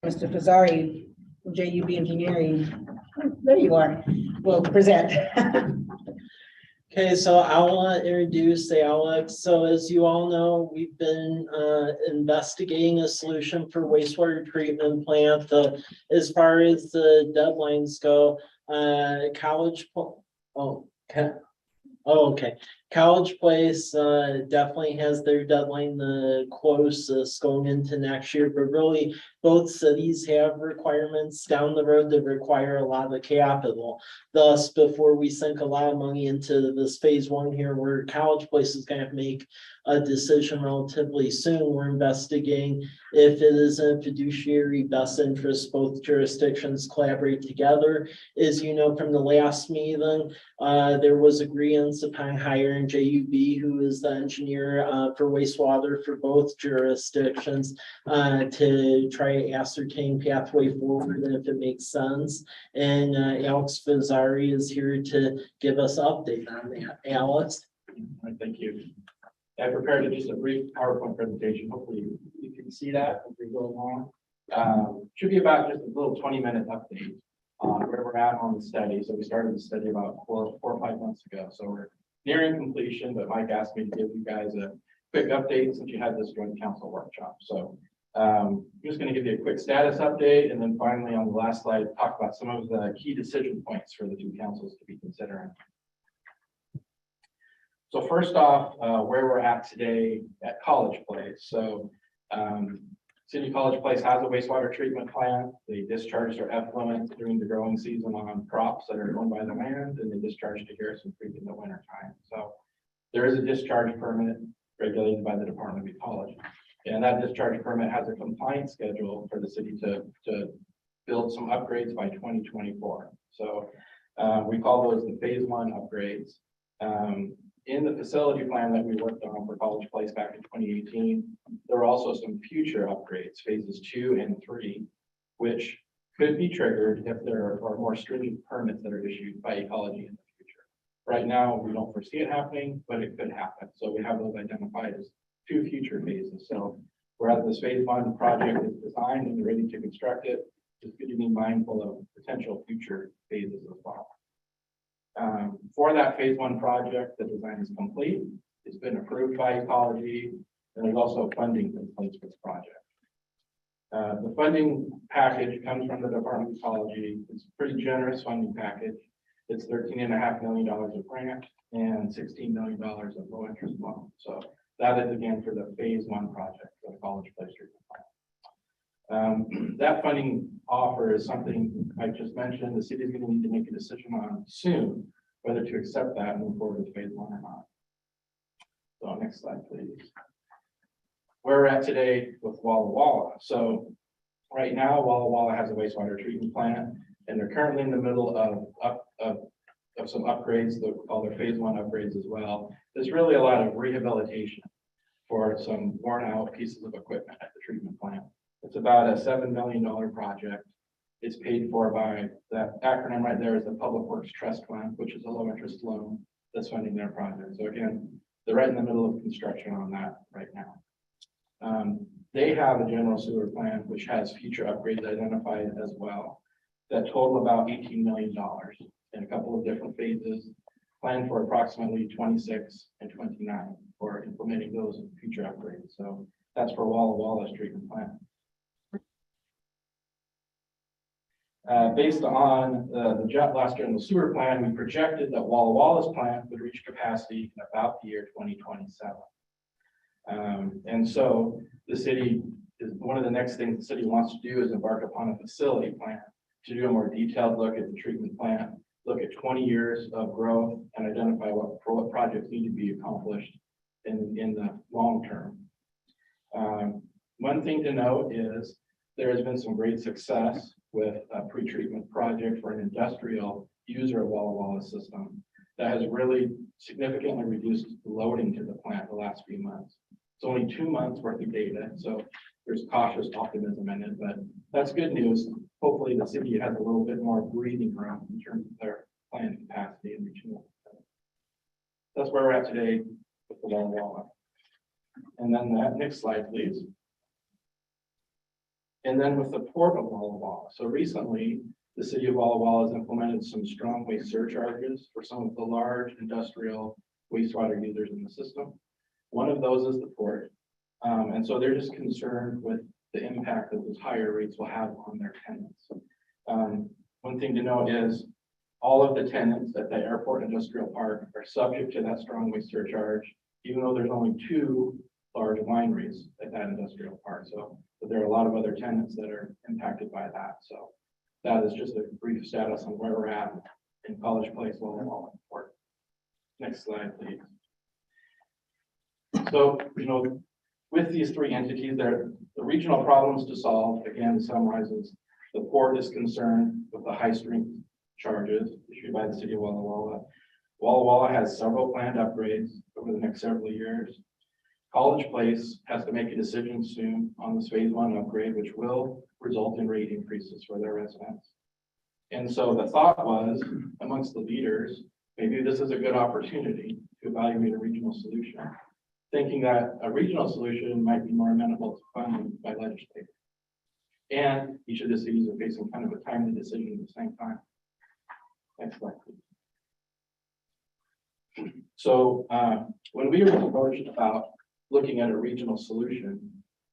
Mr. Fazzari, JUB Engineering, there you are, will present. Okay, so I want to introduce Alex. So as you all know, we've been investigating a solution for wastewater treatment plant. As far as the deadlines go, College Place definitely has their deadline the closest going into next year, but really both cities have requirements down the road that require a lot of capital. Thus, before we sink a lot of money into this phase one here, where College Place is going to make a decision relatively soon, we're investigating if it is in fiduciary best interest, both jurisdictions collaborate together. As you know from the last meeting, there was agreement upon hiring JUB, who is the engineer for wastewater for both jurisdictions, to try to ascertain pathway forward and if it makes sense. And Alex Fazzari is here to give us an update on that. Alex? All right, thank you. I prepared just a brief PowerPoint presentation. Hopefully you can see that as we go along. Should be about just a little 20-minute update on where we're at on the study. So we started the study about four or 5 months ago. So we're nearing completion, but Mike asked me to give you guys a quick update since you had this joint council workshop. So I'm just going to give you a quick status update, and then finally on the last slide, talk about some of the key decision points for the two councils to be considering. So first off, where we're at today at College Place. So City College Place has a wastewater treatment plant. They discharge their effluent during the growing season on crops that are owned by the land, and they discharge to Garrison Creek in the winter time. So there is a discharge permit regulated by the Department of Ecology. And that discharge permit has a compliance schedule for the city to build some upgrades by 2024. So we call those the phase one upgrades. In the facility plan that we worked on for College Place back in 2018, there were also some future upgrades, phases 2 and 3, which could be triggered if there are more stringent permits that are issued by Ecology in the future. Right now, we don't foresee it happening, but it could happen. So we have those identified as 2 future phases. So whereas this phase 1 project is designed and ready to construct it, it's good to be mindful of potential future phases as well. For that phase 1 project, the design is complete. It's been approved by Ecology, and there's also funding in place for the project. The funding package comes from the Department of Ecology. It's a pretty generous funding package. It's $13.5 million of grant and $16 million of low interest loan. So that is again for the phase 1 project for the College Place treatment plant. That funding offer is something I just mentioned. The city is going to need to make a decision on soon, whether to accept that and move forward with phase 1 or not. So next slide, please. Where we're at today with Walla Walla. So right now, Walla Walla has a wastewater treatment plant, and they're currently in the middle of some upgrades. They'll call their phase 1 upgrades as well. There's really a lot of rehabilitation for some worn out pieces of equipment at the treatment plant. It's about a $7 million project. It's paid for by that acronym right there is the Public Works Trust Fund, which is a low interest loan that's funding their project. So again, they're right in the middle of construction on that right now. They have a general sewer plant, which has future upgrades identified as well, that total about $18 million in a couple of different phases, planned for approximately 26 and 29 for implementing those future upgrades. So that's for Walla Walla's treatment plant. Based on the jet blaster and the sewer plan, we projected that Walla Walla's plant would reach capacity in about the year 2027. And so the city is one of the next things the city wants to do is embark upon a facility plan to do a more detailed look at the treatment plant, look at 20 years of growth, and identify what projects need to be accomplished in the long term. One thing to note is there has been some great success with a pretreatment project for an industrial user of Walla Walla system that has really significantly reduced the loading to the plant the last few months. It's only 2 months worth of data, so there's cautious optimism in it, but that's good news. Hopefully the city has a little bit more breathing room in terms of their plant capacity and reaching it. That's where we're at today with the Walla Walla. And then that next slide, please. And then with the port of Walla Walla. So recently, the city of Walla Walla has implemented some strong waste surcharges for some of the large industrial wastewater users in the system. One of those is the port. And so they're just concerned with the impact that those higher rates will have on their tenants. One thing to note is all of the tenants at the airport industrial park are subject to that strong waste surcharge, even though there's only 2 large wineries at that industrial park. So, but there are a lot of other tenants that are impacted by that. So that is just a brief status on where we're at in College Place, Walla Walla Port. Next slide, please. So, with these 3 entities, the regional problems to solve, again, summarizes the port is concerned with the high strength charges issued by the city of Walla Walla. Walla Walla has several planned upgrades over the next several years. College Place has to make a decision soon on this phase 1 upgrade, which will result in rate increases for their residents. And so the thought was amongst the leaders, maybe this is a good opportunity to evaluate a regional solution, thinking that a regional solution might be more amenable to funding by legislators. And each of the cities are facing kind of a timely decision at the same time. Next slide, please. So when we were approached about looking at a regional solution,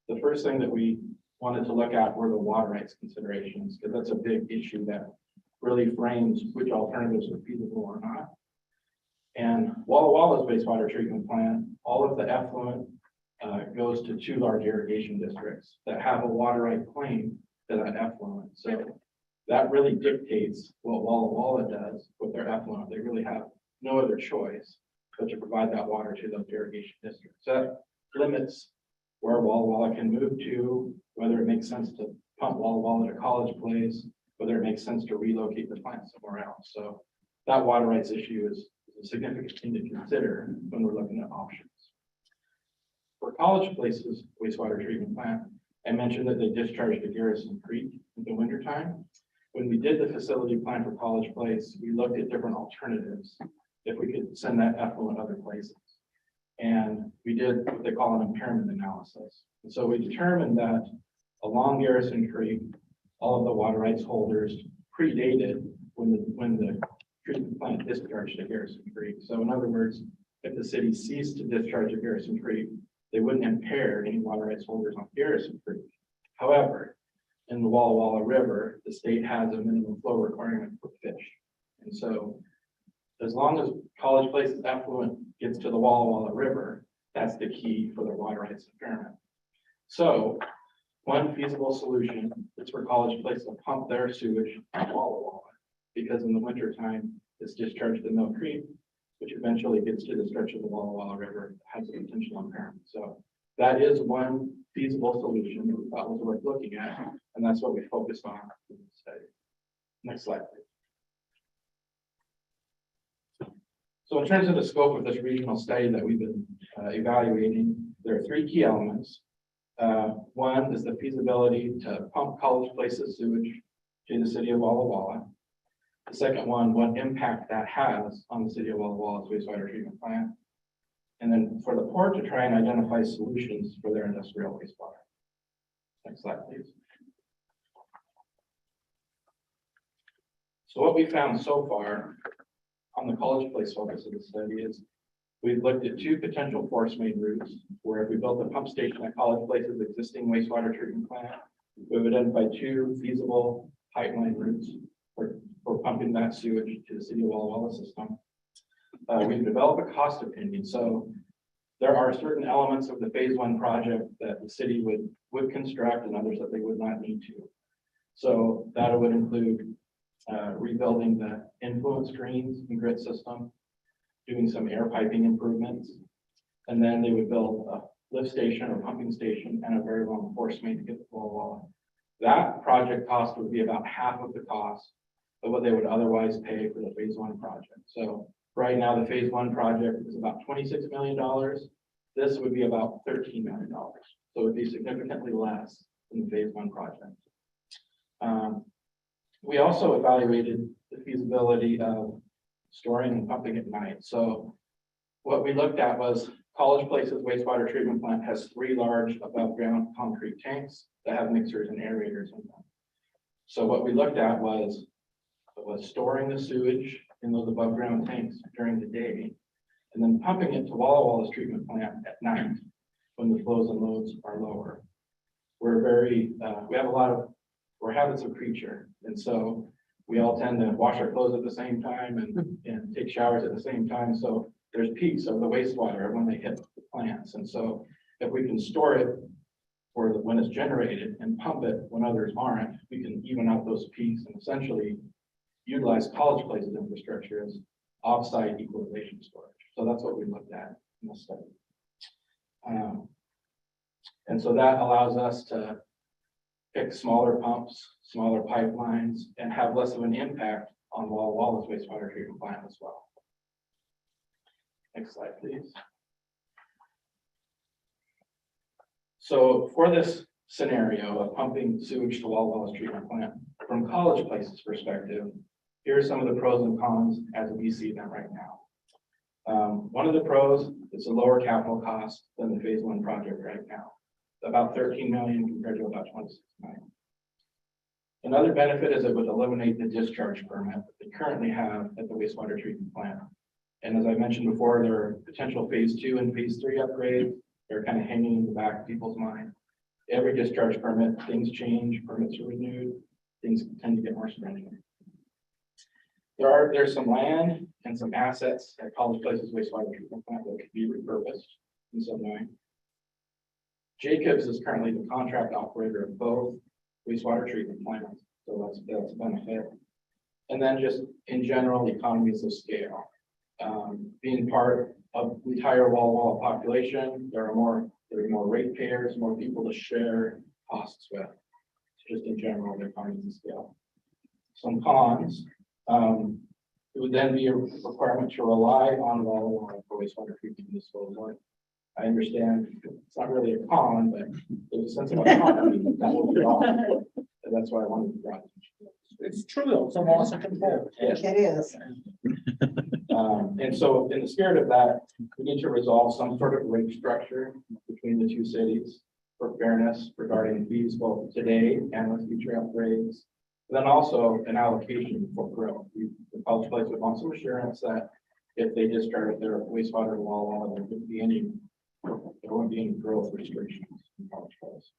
the first thing that we wanted to look at were the water rights considerations, because that's a big issue that really frames which alternatives are feasible or not. And Walla Walla's wastewater treatment plant, all of the effluent goes to 2 large irrigation districts that have a water right claim to that effluent. So that really dictates what Walla Walla does with their effluent. They really have no other choice but to provide that water to those irrigation districts. So that limits where Walla Walla can move to, whether it makes sense to pump Walla Walla to College Place, whether it makes sense to relocate the plant somewhere else. So that water rights issue is a significant thing to consider when we're looking at options. For College Place's wastewater treatment plant, I mentioned that they discharged to Garrison Creek in the wintertime. When we did the facility plan for College Place, we looked at different alternatives if we could send that effluent other places. And we did what they call an impairment analysis. And so we determined that along Garrison Creek, all of the water rights holders predated when the treatment plant discharged to Garrison Creek. So in other words, if the city ceased to discharge at Garrison Creek, they wouldn't impair any water rights holders on Garrison Creek. However, in the Walla Walla River, the state has a minimum flow requirement for fish. And so as long as College Place's effluent gets to the Walla Walla River, that's the key for their water rights impairment. So one feasible solution is for College Place to pump their sewage to Walla Walla, because in the wintertime, it's discharged to Mill Creek, which eventually gets to the stretch of the Walla Walla River, has a potential impairment. So that is one feasible solution that we thought was worth looking at, and that's what we focused on in the study. Next slide, please. So in terms of the scope of this regional study that we've been evaluating, there are 3 key elements. One is the feasibility to pump College Place's sewage to the city of Walla Walla. The second one, what impact that has on the city of Walla Walla's wastewater treatment plant. And then for the port to try and identify solutions for their industrial wastewater. Next slide, please. So what we found so far on the College Place focus of the study is we've looked at 2 potential force main routes, where if we built a pump station at College Place's existing wastewater treatment plant, we've identified 2 feasible pipeline routes for pumping that sewage to the city of Walla Walla system. We've developed a cost opinion. So there are certain elements of the phase 1 project that the city would construct and others that they would not need to. So that would include rebuilding the influence screens and grid system, doing some air piping improvements, and then they would build a lift station or pumping station and a very long force main to get to Walla Walla. That project cost would be about half of the cost of what they would otherwise pay for the phase 1 project. So right now, the phase 1 project is about $26 million. This would be about $13 million. So it would be significantly less than the phase 1 project. We also evaluated the feasibility of storing and pumping at night. So what we looked at was College Place's wastewater treatment plant has 3 large above ground concrete tanks that have mixers and aerators in them. So what we looked at was storing the sewage in those above ground tanks during the day, and then pumping it to Walla Walla's treatment plant at night when the flows and loads are lower. We're habits of creature, and so we all tend to wash our clothes at the same time and take showers at the same time. So there's peaks of the wastewater when they hit the plants, and so if we can store it for when it's generated and pump it when others aren't, we can even out those peaks and essentially utilize College Place's infrastructure as offsite equalization storage. So that's what we looked at in the study. And so that allows us to pick smaller pumps, smaller pipelines, and have less of an impact on Walla Walla's wastewater treatment plant as well. Next slide, please. So for this scenario of pumping sewage to Walla Walla's treatment plant, from College Place's perspective, here are some of the pros and cons as we see them right now. One of the pros is a lower capital cost than the phase 1 project right now, about 13 million compared to about 26 million. Another benefit is it would eliminate the discharge permit that they currently have at the wastewater treatment plant. And as I mentioned before, there are potential phase 2 and phase 3 upgrades. They're kind of hanging in the back of people's mind. Every discharge permit, things change, permits are renewed, things tend to get more stringent. There's some land and some assets at College Place's wastewater treatment plant that could be repurposed in some way. Jacobs is currently the contract operator of both wastewater treatment plants, so that's a benefit. And then just in general, economies of scale. Being part of the entire Walla Walla population, there are more ratepayers, more people to share costs with. Just in general, the economies of scale. Some cons. It would then be a requirement to rely on Walla Walla for wastewater treatment disposal. I understand it's not really a con, but there's a sense of autonomy that will be off. And that's why I wanted to draw attention. It's true though, it's a loss of control. Yes. It is. And so in the spirit of that, we need to resolve some sort of rate structure between the two cities for fairness regarding fees both today and with future upgrades. Then also an allocation for growth. The College Place would want some assurance that if they discharge their wastewater to Walla Walla, there wouldn't be any growth restrictions in College Place.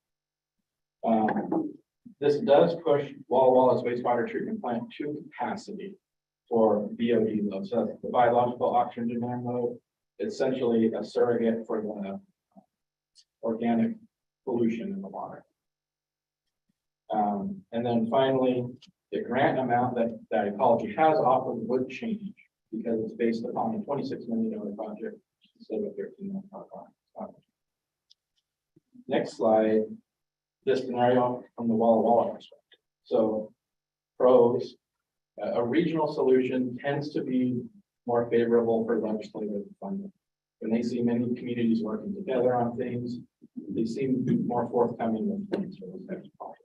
This does push Walla Walla's wastewater treatment plant to capacity for BOD load. So that's the biological oxygen demand load, essentially a surrogate for the organic pollution in the water. And then finally, the grant amount that Ecology has offered would change because it's based upon a $26 million project instead of a $13 million project. Next slide, this scenario from the Walla Walla perspective. So pros, a regional solution tends to be more favorable for legislative funding. When they see many communities working together on things, they seem to be more forthcoming with funds for those types of projects.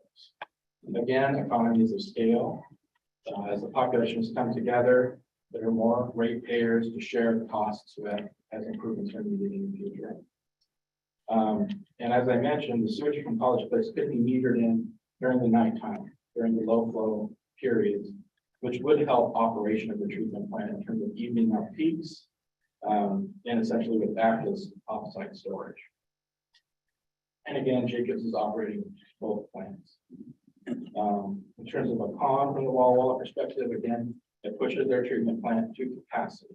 Again, economies of scale. As the populations come together, there are more ratepayers to share costs with as improvements are needed in the future. And as I mentioned, the sewage from College Place could be metered in during the nighttime, during the low flow periods, which would help operation of the treatment plant in terms of evening out peaks, and essentially would act as offsite storage. And again, Jacobs is operating both plants. In terms of a con from the Walla Walla perspective, again, it pushes their treatment plant to capacity.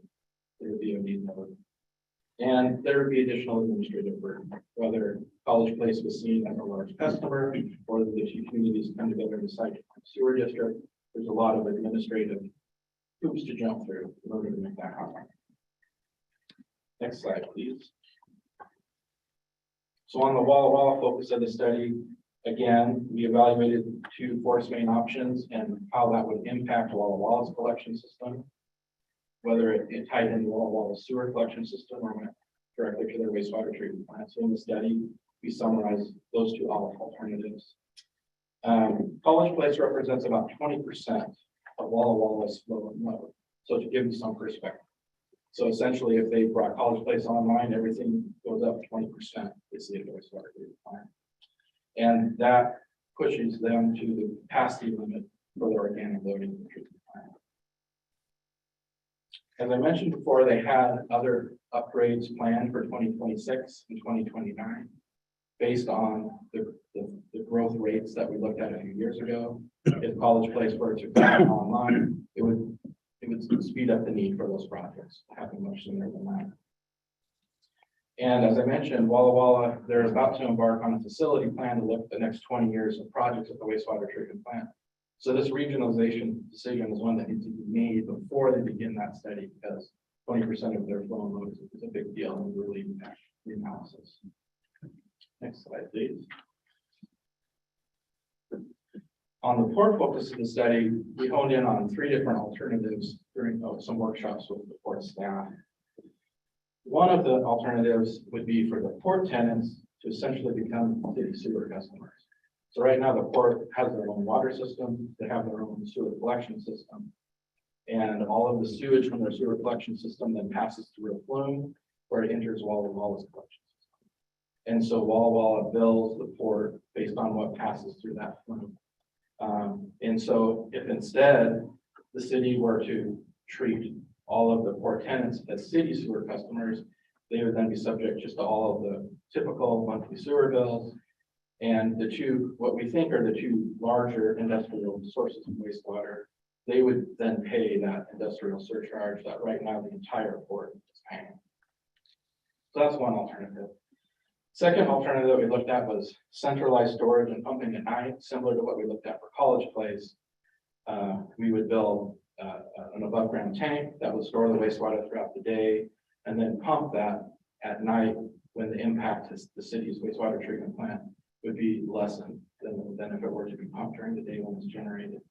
There would be a need node. And there would be additional administrative burden, whether College Place was seen as a large customer or the two communities come together to decide to sewer district. There's a lot of administrative hoops to jump through in order to make that happen. Next slide, please. So on the Walla Walla focus of the study, again, we evaluated 2 force main options and how that would impact Walla Walla's collection system, whether it tied into Walla Walla's sewer collection system or went directly to their wastewater treatment plant. So in the study, we summarize those 2 alternatives. College Place represents about 20% of Walla Walla's flow and load. So to give you some perspective, So essentially, if they brought College Place online, everything goes up 20%, is the wastewater treatment plant. And that pushes them to the capacity limit for the organic loading of the treatment plant. As I mentioned before, they had other upgrades planned for 2026 and 2029 based on the growth rates that we looked at a few years ago. If College Place were to come online, it would speed up the need for those projects, happen much sooner than that. And as I mentioned, Walla Walla, they're about to embark on a facility plan to look at the next 20 years of projects at the wastewater treatment plant. So this regionalization decision is one that needs to be made before they begin that study, because 20% of their flow load is a big deal and really impact the analysis. Next slide, please. On the port focus of the study, we honed in on 3 different alternatives during some workshops with the port staff. One of the alternatives would be for the port tenants to essentially become city sewer customers. So right now the port has their own water system, they have their own sewer collection system. And all of the sewage from their sewer collection system then passes through a flume where it enters Walla Walla's collection system. And so Walla Walla bills the port based on what passes through that flume. And so if instead the city were to treat all of the port tenants as city sewer customers, they would then be subject just to all of the typical monthly sewer bills. And the two, what we think are the two larger industrial sources of wastewater, they would then pay that industrial surcharge that right now the entire port is paying. So that's one alternative. Second alternative that we looked at was centralized storage and pumping at night, similar to what we looked at for College Place. We would build an above ground tank that would store the wastewater throughout the day and then pump that at night when the impact to the city's wastewater treatment plant would be lessened than if it were to be pumped during the day when it's generated.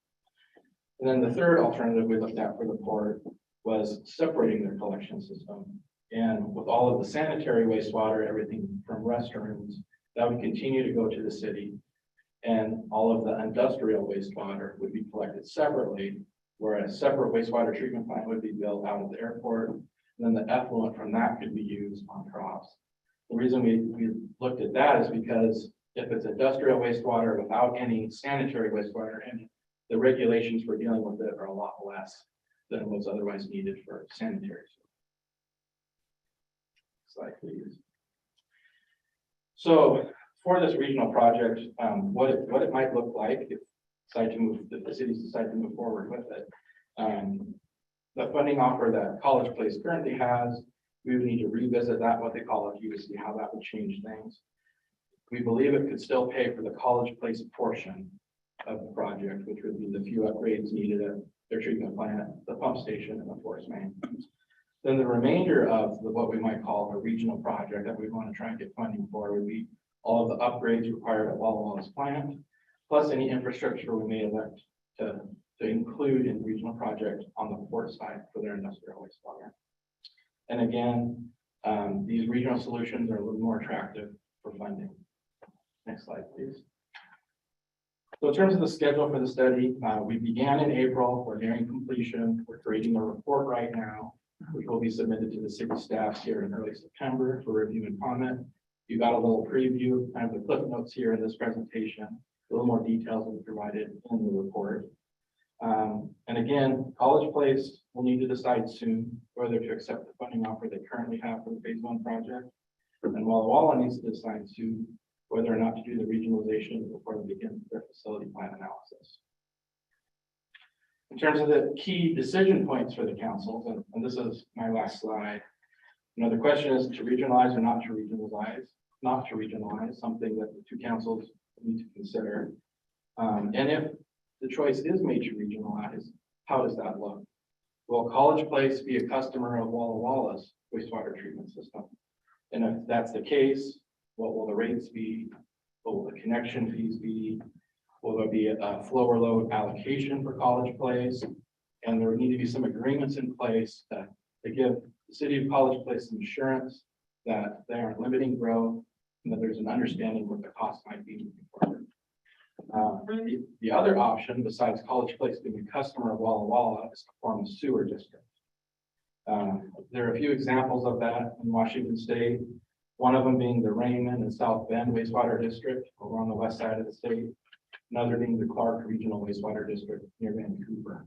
And then the third alternative we looked at for the port was separating their collection system. And with all of the sanitary wastewater, everything from restrooms, that would continue to go to the city. And all of the industrial wastewater would be collected separately, where a separate wastewater treatment plant would be built out of the airport. And then the effluent from that could be used on crops. The reason we looked at that is because if it's industrial wastewater without any sanitary wastewater in it, the regulations for dealing with it are a lot less than what's otherwise needed for sanitary. Slide, please. So for this regional project, what it might look like if the cities decide to move forward with it. The funding offer that College Place currently has, we would need to revisit that with Ecology to see how that would change things. We believe it could still pay for the College Place portion of the project, which would be the few upgrades needed at their treatment plant, the pump station, and the force main. Then the remainder of what we might call a regional project that we want to try and get funding for would be all of the upgrades required at Walla Walla's plant, plus any infrastructure we may elect to include in the regional project on the port side for their industrial wastewater. And again, these regional solutions are a little more attractive for funding. Next slide, please. So in terms of the schedule for the study, we began in April. We're nearing completion. We're creating a report right now, which will be submitted to the city staff here in early September for review and comment. You got a little preview, kind of the clip notes here in this presentation. A little more details will be provided in the report. And again, College Place will need to decide soon whether to accept the funding offer they currently have for the phase 1 project. And Walla Walla needs to decide soon whether or not to do the regionalization before they begin their facility plan analysis. In terms of the key decision points for the councils, and this is my last slide, the question is to regionalize or not to regionalize. Not to regionalize, something that the two councils need to consider. And if the choice is made to regionalize, how does that look? Will College Place be a customer of Walla Walla's wastewater treatment system? And if that's the case, what will the rates be? What will the connection fees be? Will there be a flow or load allocation for College Place? And there need to be some agreements in place that they give the city of College Place some assurance that they aren't limiting growth and that there's an understanding what the cost might be moving forward. The other option, besides College Place being a customer of Walla Walla, is to form a sewer district. There are a few examples of that in Washington State. One of them being the Raymond and South Bend wastewater district over on the west side of the state. Another being the Clark Regional Wastewater District near Vancouver.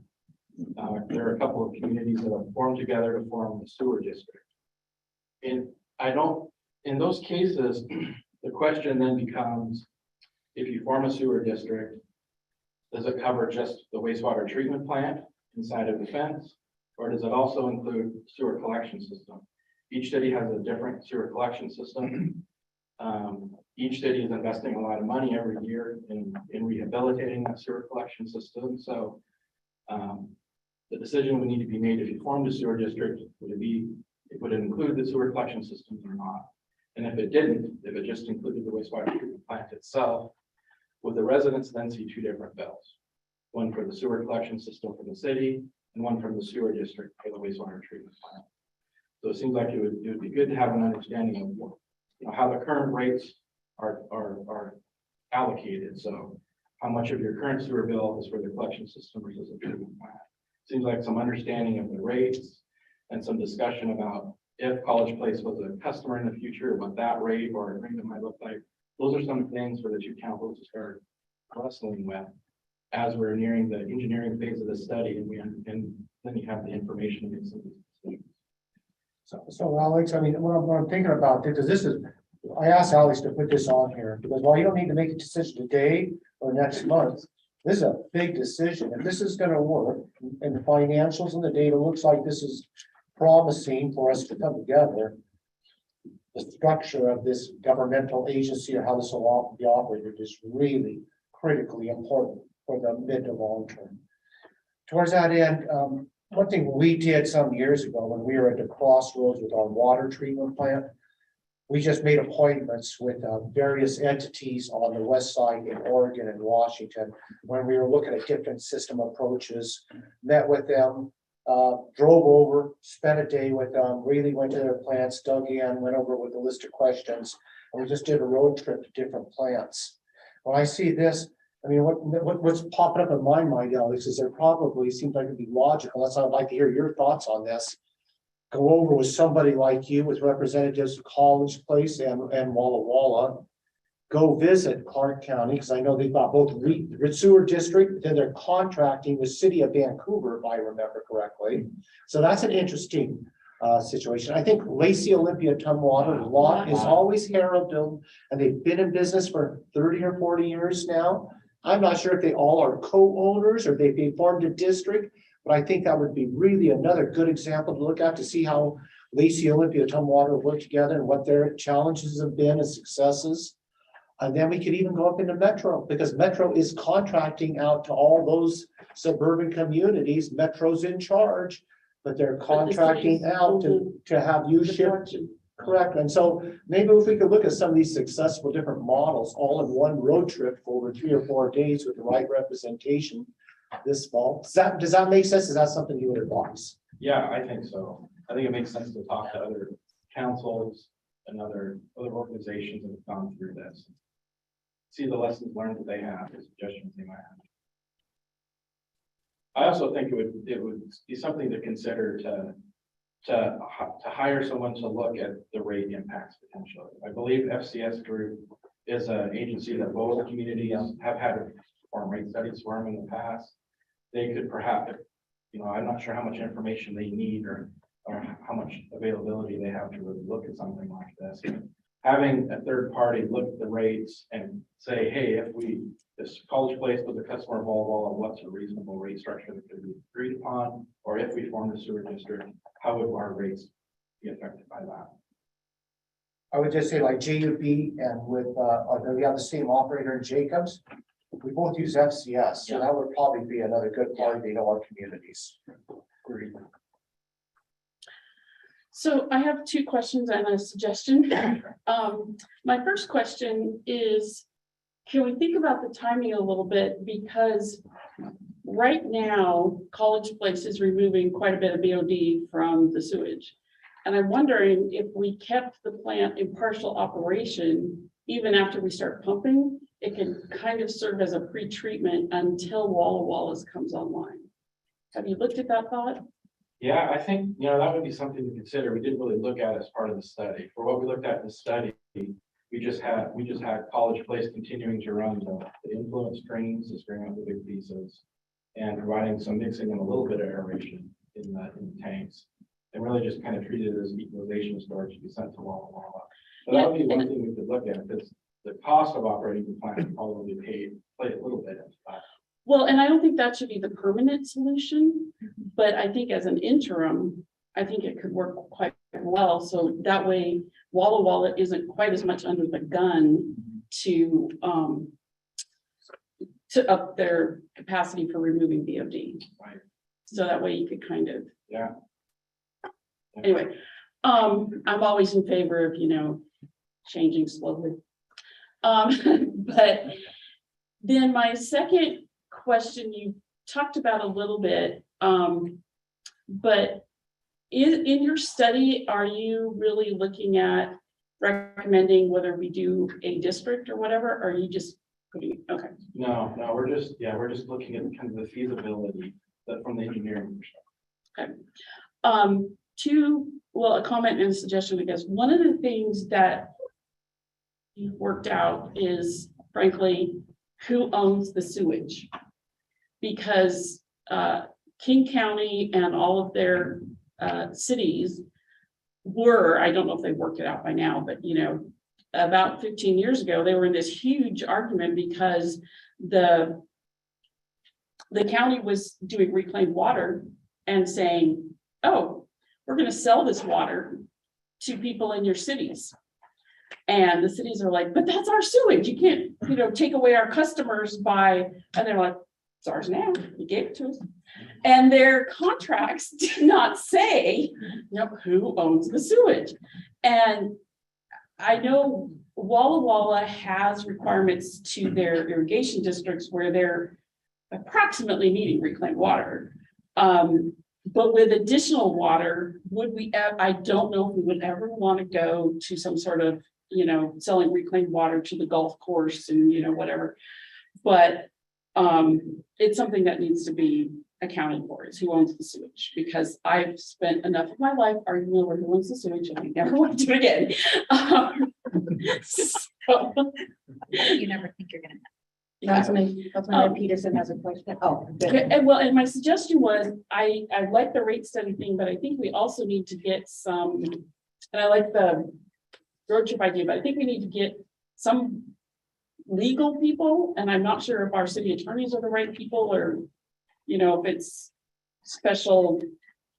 There are a couple of communities that have formed together to form the sewer district. In those cases, the question then becomes, if you form a sewer district, does it cover just the wastewater treatment plant inside of the fence? Or does it also include sewer collection system? Each city has a different sewer collection system. Each city is investing a lot of money every year in rehabilitating that sewer collection system. So the decision would need to be made if you formed a sewer district, would it include the sewer collection systems or not? And if it didn't, if it just included the wastewater treatment plant itself, would the residents then see two different bills? One for the sewer collection system for the city and one from the sewer district for the wastewater treatment plant. So it seems like it would be good to have an understanding of what, how the current rates are allocated. So how much of your current sewer bill is for the collection system versus the treatment plant? Seems like some understanding of the rates and some discussion about if College Place was a customer in the future, what that rate or agreement might look like. Those are some things for the two councils to start wrestling with as we're nearing the engineering phase of the study, and then you have the information to make some of these decisions. So Alex, I mean, what I'm thinking about, because this is, I asked Alex to put this on here, because while you don't need to make a decision today or next month, this is a big decision. If this is gonna work, and the financials and the data looks like this is promising for us to come together, the structure of this governmental agency or how this will be operated is really critically important for the mid to long term. Towards that end, one thing we did some years ago when we were at the crossroads with our water treatment plant, we just made appointments with various entities on the west side in Oregon and Washington when we were looking at different system approaches, met with them, drove over, spent a day with them, really went to their plants, dug in, went over with a list of questions, and we just did a road trip to different plants. When I see this, I mean, what's popping up in my mind, Alex, is there probably seems like it'd be logical. That's why I'd like to hear your thoughts on this. Go over with somebody like you, with representatives of College Place and Walla Walla. Go visit Clark County, because I know they've got both sewer district, then they're contracting with City of Vancouver, if I remember correctly. So that's an interesting situation. I think Lacey Olympia Tumwater lot is always heralded, and they've been in business for 30 or 40 years now. I'm not sure if they all are co-owners or they've been formed a district, but I think that would be really another good example to look at to see how Lacey Olympia Tumwater work together and what their challenges have been and successes. And then we could even go up into Metro, because Metro is contracting out to all those suburban communities. Metro's in charge, but they're contracting out to have you shipped. Correct. And so maybe if we could look at some of these successful different models all in one road trip for over 3 or 4 days with the right representation this fall. Does that make sense? Is that something you would advise? Yeah, I think so. I think it makes sense to talk to other councils and other organizations that have gone through this. See the lessons learned that they have, the suggestions they might have. I also think it would be something to consider to hire someone to look at the rate impacts potentially. I believe FCS Group is an agency that both communities have had perform rate studies for them in the past. They could perhaps, I'm not sure how much information they need or how much availability they have to really look at something like this. Having a third party look at the rates and say, hey, if this College Place was a customer of Walla Walla, what's a reasonable rate structure that could be agreed upon? Or if we formed a sewer district, how would our rates be affected by that? I would just say like JUB and with, we have the same operator in Jacobs. We both use FCS, so that would probably be another good part of our communities. Agreed. So I have 2 questions and a suggestion. My first question is, can we think about the timing a little bit? Because right now, College Place is removing quite a bit of BOD from the sewage. And I'm wondering if we kept the plant in partial operation, even after we start pumping, it can kind of serve as a pre-treatment until Walla Walla's comes online. Have you looked at that thought? Yeah, I think, that would be something to consider. We didn't really look at as part of the study. For what we looked at in the study, we just had College Place continuing to run the influence screens, the screen out the big pieces, and providing some mixing and a little bit of aeration in the tanks. And really just kind of treated it as equalization storage to be sent to Walla Walla. So that would be one thing we could look at, because the cost of operating the plant would probably play a little bit into that. Well, and I don't think that should be the permanent solution, but I think as an interim, I think it could work quite well. So that way Walla Walla isn't quite as much under the gun to up their capacity for removing VOD. Right. So that way you could kind of, Yeah. anyway, I'm always in favor of, changing slowly. But then my second question you talked about a little bit, but in your study, are you really looking at recommending whether we do a district or whatever, or are you just putting, okay. No, we're just looking at kind of the feasibility from the engineering perspective. A comment and a suggestion, I guess. One of the things that you've worked out is, frankly, who owns the sewage? Because King County and all of their cities were, I don't know if they worked it out by now, but about 15 years ago, they were in this huge argument because the county was doing reclaimed water and saying, oh, we're going to sell this water to people in your cities. And the cities are like, but that's our sewage. You can't, take away our customers by, and they're like, it's ours now. You gave it to us. And their contracts did not say, who owns the sewage. And I know Walla Walla has requirements to their irrigation districts where they're approximately needing reclaimed water. But with additional water, I don't know if we would ever want to go to some sort of, selling reclaimed water to the golf course and, whatever. But it's something that needs to be accounted for, is who owns the sewage, because I've spent enough of my life arguing over who owns the sewage and I never want to do it again. So, You never think you're gonna. Councilman Peterson has a question. Oh, good. and my suggestion was, I like the rate study thing, but I think we also need to get some, and I like the road trip idea, but I think we need to get some legal people, and I'm not sure if our city attorneys are the right people, or, if it's special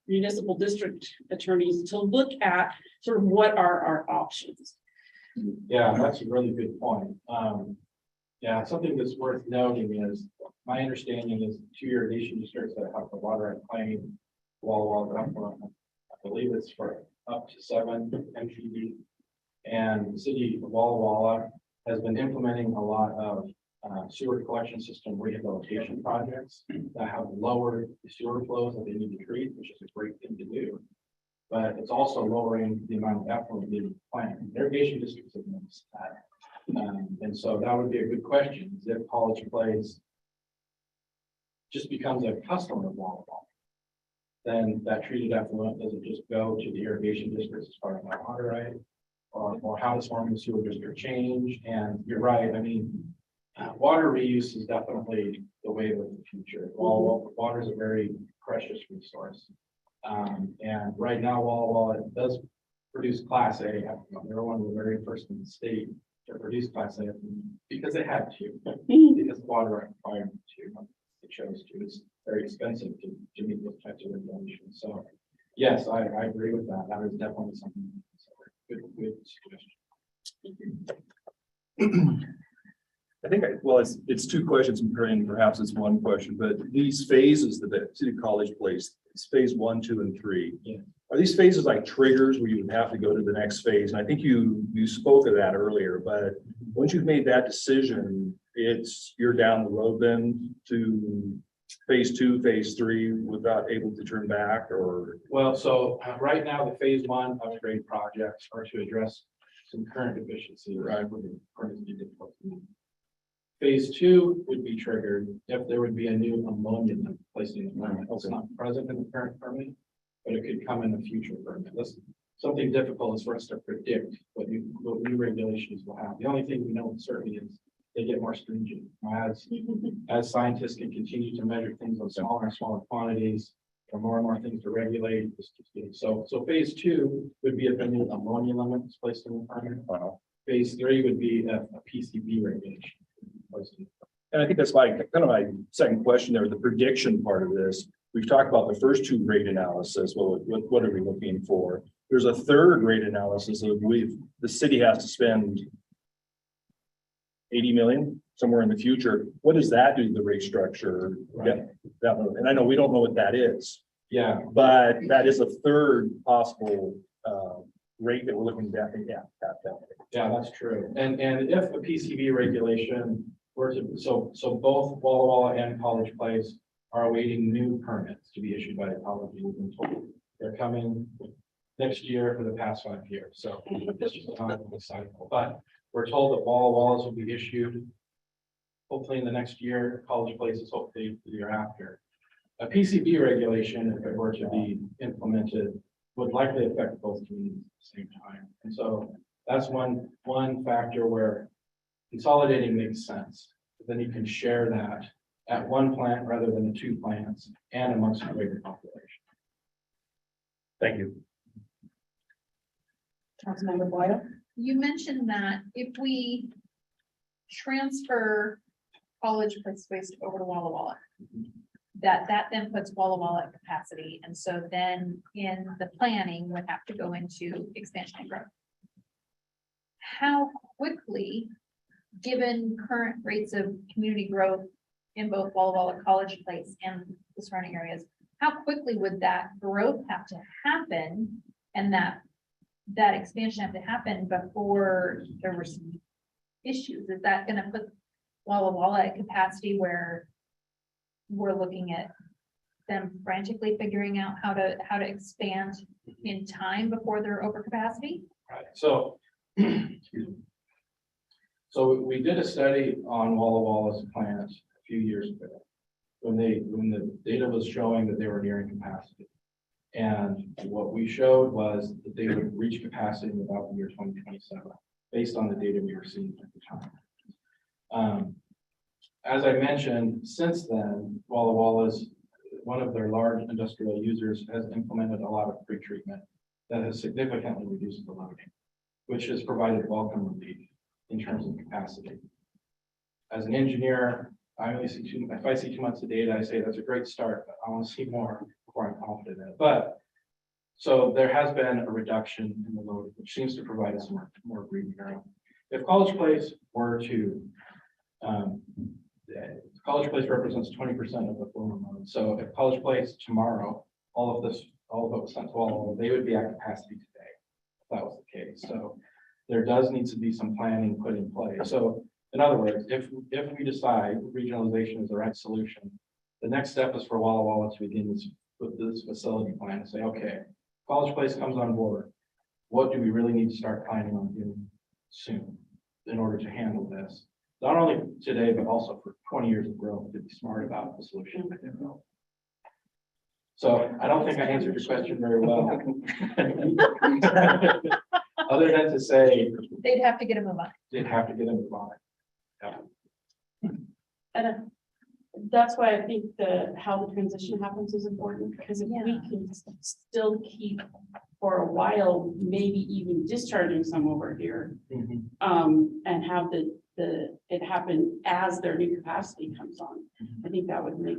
municipal district attorneys to look at sort of what are our options. Yeah, that's a really good point. Something that's worth noting is, my understanding is 2 irrigation districts that have the water and claim Walla Walla, I believe it's for up to 7 MPD. And the city of Walla Walla has been implementing a lot of sewer collection system rehabilitation projects that have lowered the sewer flows that they need to treat, which is a great thing to do. But it's also lowering the amount of effluent needed to plant. Irrigation districts have noticed that. And so that would be a good question, is if College Place just becomes a customer of Walla Walla, then that treated effluent doesn't just go to the irrigation districts as part of my water right, or how does forming the sewer district change? And you're right, I mean, water reuse is definitely the wave of the future. Water is a very precious resource. And right now, Walla Walla does produce Class A. They're one of the very first in the state to produce Class A because they had to, because water required to. It chose to. It's very expensive to meet those types of regulations. So, yes, I agree with that. That is definitely something. Good suggestion. I think, it's 2 questions, and perhaps it's 1 question, but these phases that the City College Place, it's phase 1, 2, and 3. Yeah. Are these phases like triggers where you would have to go to the next phase? And I think you spoke of that earlier, but once you've made that decision, you're down the road then to phase 2, phase 3 without able to turn back, or? Well, so right now, the phase 1 upgrade projects are to address some current deficiencies. Right. With the current difficulty. Phase 2 would be triggered if there would be a new ammonia placed in the permit. It's not present in the current permit, but it could come in a future permit. That's something difficult is for us to predict what new regulations will have. The only thing we know certainly is they get more stringent as scientists can continue to measure things on smaller and smaller quantities. There are more and more things to regulate. So phase 2 would be if a new ammonia limit is placed in the permit. Phase 3 would be a PCB regulation. And I think that's my, kind of my second question there, the prediction part of this. We've talked about the first 2 rate analysis. Well, what are we looking for? There's a third rate analysis of the city has to spend 80 million somewhere in the future. What does that do to the rate structure? Right. That one, and I know we don't know what that is, Yeah, but that is a third possible rate that we're looking at. yeah, that's true. And if a PCB regulation were to, so both Walla Walla and College Place are awaiting new permits to be issued by Ecology. We've been told they're coming next year for the past 5 years. So this is an ongoing cycle, but we're told that Walla Wallas will be issued hopefully in the next year. College Place is hopefully the year after. A PCB regulation, if it were to be implemented, would likely affect both communities at the same time. And so that's one factor where consolidating makes sense. Then you can share that at one plant rather than the 2 plants and amongst a greater population. Thank you. Councilmember Boyle? You mentioned that if we transfer College Place waste over to Walla Walla, that then puts Walla Walla at capacity. And so then in the planning would have to go into expansion and growth. How quickly, given current rates of community growth in both Walla Walla, College Place and the surrounding areas, how quickly would that growth have to happen and that expansion have to happen before there were some issues? Is that going to put Walla Walla at capacity where we're looking at them frantically figuring out how to expand in time before they're over capacity? Right, so, excuse me. So we did a study on Walla Walla's plant a few years ago when the data was showing that they were nearing capacity. And what we showed was that they would reach capacity in about the year 2027, based on the data we were seeing at the time. As I mentioned, since then, Walla Walla's, one of their large industrial users, has implemented a lot of pretreatment that has significantly reduced the loading, which has provided welcome relief in terms of capacity. As an engineer, I only see if I see 2 months of data, I say that's a great start, but I want to see more before I'm confident in it. But so there has been a reduction in the load, which seems to provide us more breathing room. If College Place were to, College Place represents 20% of the former load. So if College Place tomorrow, all of it was sent to all, they would be at capacity today, if that was the case. So there does need to be some planning put in place. So in other words, if we decide regionalization is the right solution, the next step is for Walla Walla to begin with this facility plan and say, okay, College Place comes on board. What do we really need to start planning on doing soon in order to handle this? Not only today, but also for 20 years of growth, to be smart about the solution. So I don't think I answered your question very well. Other than to say, They'd have to get a move on. they'd have to get in the bond. And that's why I think how the transition happens is important, because if we can still keep for a while, maybe even discharging some over here, and have it happen as their new capacity comes on. I think that would make.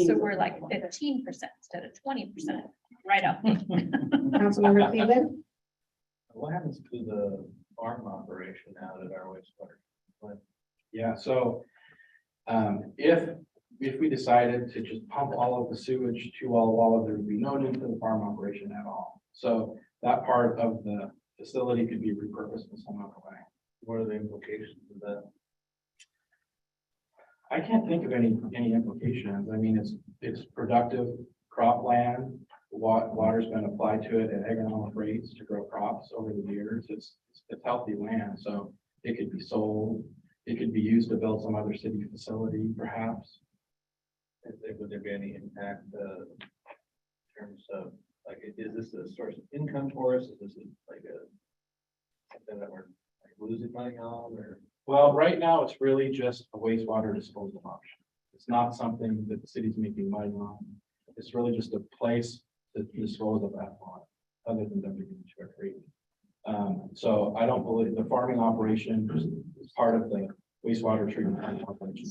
So we're like 15% instead of 20%, right up. Councilmember Cleveland? What happens to the farm operation out at our wastewater plant? Yeah, so if we decided to just pump all of the sewage to Walla Walla, there would be no need for the farm operation at all. So that part of the facility could be repurposed in some other way. What are the implications of that? I can't think of any implications. I mean, it's productive cropland. Water's been applied to it at economic rates to grow crops over the years. It's healthy land, so it could be sold. It could be used to build some other city facility, perhaps. Would there be any impact terms of, like, is this a source of income for us? Is this like something that we're like losing money on, or? Well, right now, it's really just a wastewater disposal option. It's not something that the city's making money on. It's really just a place to dispose of that water, other than dumping it into a creek. So I don't believe the farming operation is part of the wastewater treatment plant operation.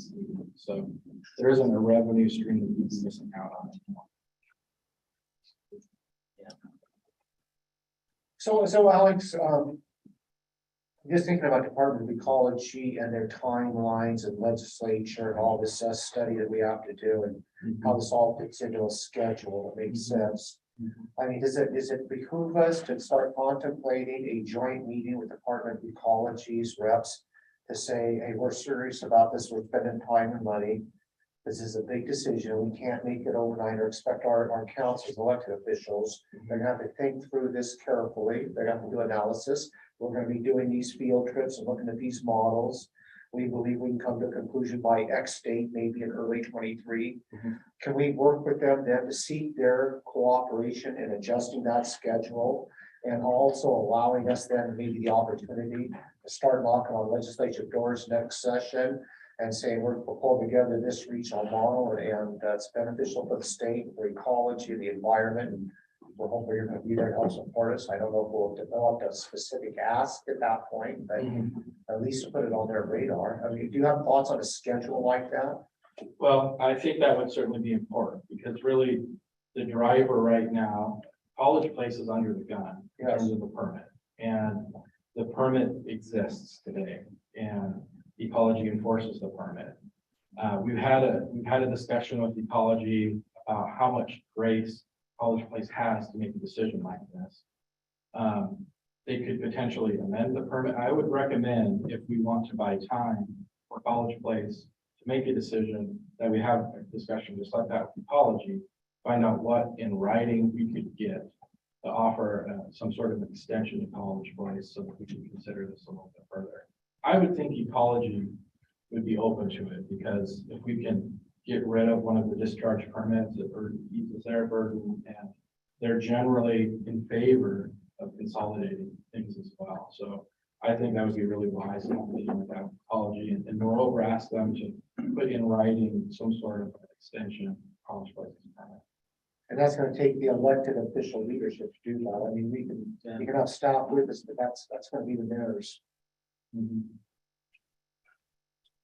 So there isn't a revenue stream that you'd be missing out on. So Alex, just thinking about Department of Ecology and their timelines and legislature and all this study that we have to do and how this all fits into a schedule that makes sense. I mean, does it behoove us to start contemplating a joint meeting with Department of Ecology's reps to say, hey, we're serious about this, we're spending time and money. This is a big decision. We can't make it overnight or expect our councils, elected officials. They're gonna have to think through this carefully. They're gonna have to do analysis. We're gonna be doing these field trips and looking at these models. We believe we can come to a conclusion by X date, maybe in early 23. Can we work with them then to seek their cooperation in adjusting that schedule? And also allowing us then maybe the opportunity to start knocking on legislative doors next session and saying we're pulling together this regional model and it's beneficial for the state, for ecology, the environment. And we're hoping you're going to be there to help support us. I don't know if we'll develop a specific ask at that point, but at least put it on their radar. I mean, do you have thoughts on a schedule like that? Well, I think that would certainly be important because really the driver right now, College Place is under the gun in terms of the permit. And the permit exists today and Ecology enforces the permit. We've had a discussion with Ecology about how much grace College Place has to make a decision like this. They could potentially amend the permit. I would recommend, if we want to buy time for College Place to make a decision, that we have a discussion just like that with Ecology, find out what in writing we could get to offer some sort of extension to College Place so that we can consider this a little bit further. I would think Ecology would be open to it because if we can get rid of one of the discharge permits, it eases their burden, and they're generally in favor of consolidating things as well. So I think that would be really wise in meeting with Ecology and moreover ask them to put in writing some sort of extension of College Place permit. And that's going to take the elected official leadership to do that. I mean, we can have staff with us, but that's going to be the mayor's.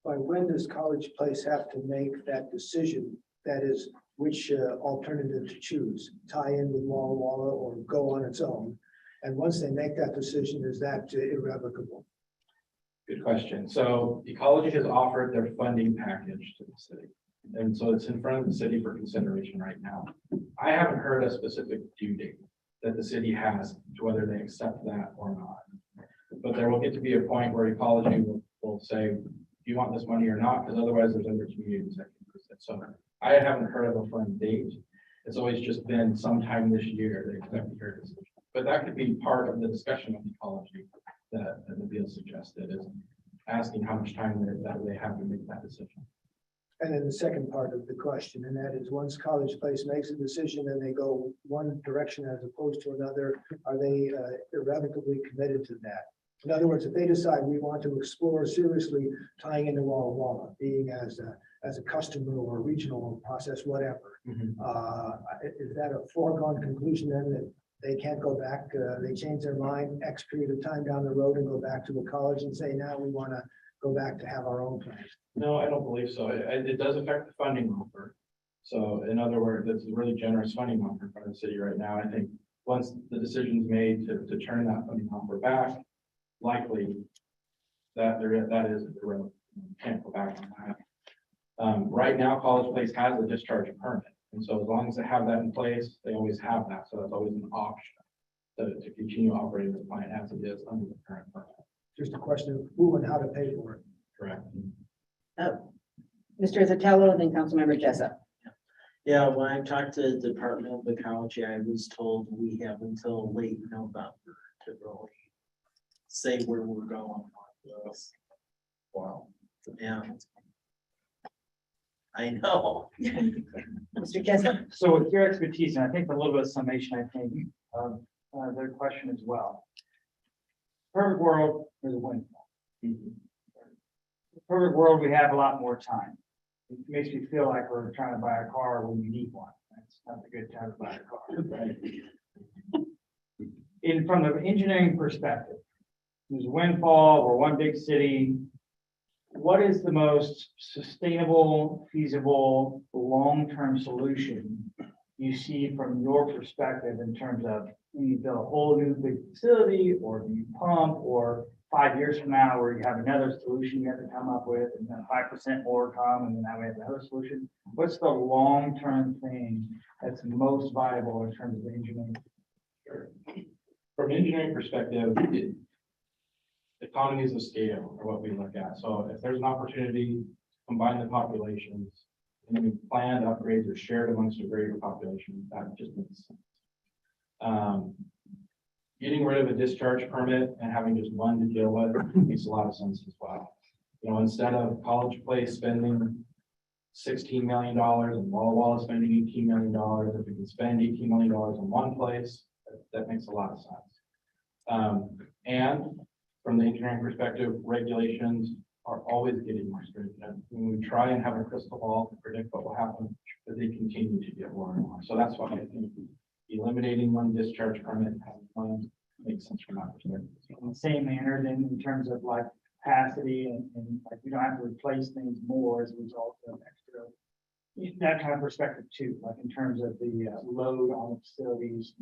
By when does College Place have to make that decision? That is, which alternative to choose, tie in with Walla Walla or go on its own? And once they make that decision, is that irrevocable? Good question. So Ecology has offered their funding package to the city. And so it's in front of the city for consideration right now. I haven't heard a specific due date that the city has to whether they accept that or not. But there will get to be a point where Ecology will say, do you want this money or not? Because otherwise there's other communities that can use it. So I haven't heard of a firm date. It's always just been sometime this year they expect to hear a decision. But that could be part of the discussion with Ecology that the bill suggested, is asking how much time that they have to make that decision. And then the second part of the question, and that is once College Place makes a decision and they go one direction as opposed to another, are they irrevocably committed to that? In other words, if they decide we want to explore seriously tying into Walla Walla, being as a customer or a regional process, whatever, is that a foregone conclusion then that they can't go back, they change their mind X period of time down the road and go back to the college and say, now we want to go back to have our own plan? No, I don't believe so. It does affect the funding offer. So in other words, it's a really generous funding offer for the city right now. I think once the decision's made to turn that funding offer back, likely that is irrelevant. You can't go back on that. Right now, College Place has a discharge permit. And so as long as they have that in place, they always have that. So that's always an option to continue operating the plant as it is under the current permit. Just a question of who and how to pay for it. Correct. Mr. Zatello, then Councilmember Jessup. Yeah, when I talked to the Department of Ecology, I was told we have until late November to really say where we're going on this. Wow. Yeah. I know. Mr. Jessup? So with your expertise, and I think a little bit of summation, I think, of their question as well. Perfect world is a windfall. Perfect world, we have a lot more time. It makes me feel like we're trying to buy a car when we need one. That's not a good time to buy a car, right? From the engineering perspective, there's a windfall, we're one big city. What is the most sustainable, feasible, long-term solution you see from your perspective in terms of you build a whole new big facility, or do you pump, or 5 years from now where you have another solution you have to come up with, and then 5% more come, and then now we have another solution? What's the long-term thing that's most viable in terms of engineering? From an engineering perspective, economies of scale are what we look at. So if there's an opportunity to combine the populations and then planned upgrades are shared amongst a greater population, that just makes sense. Getting rid of a discharge permit and having just one to deal with makes a lot of sense as well. You know, instead of College Place spending $16 million and Walla Walla spending $18 million, if we can spend $18 million in one place, that makes a lot of sense. And from the engineering perspective, regulations are always getting more stringent. When we try and have a crystal ball to predict what will happen, but they continue to get more and more. So that's why I think eliminating one discharge permit and having one makes sense from that perspective. In the same manner, then in terms of like capacity and like we don't have to replace things more as a result of extra, that kind of perspective too, like in terms of the load on the facilities.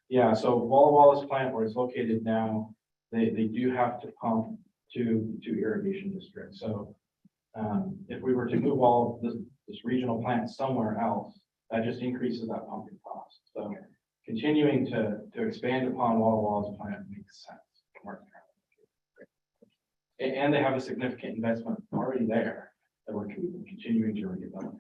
Yeah, so Walla Walla's plant where it's located now, they do have to pump to irrigation districts. So if we were to move all of this regional plant somewhere else, that just increases that pumping cost. So continuing to expand upon Walla Walla's plant makes sense. And they have a significant investment already there that we're continuing to redevelop.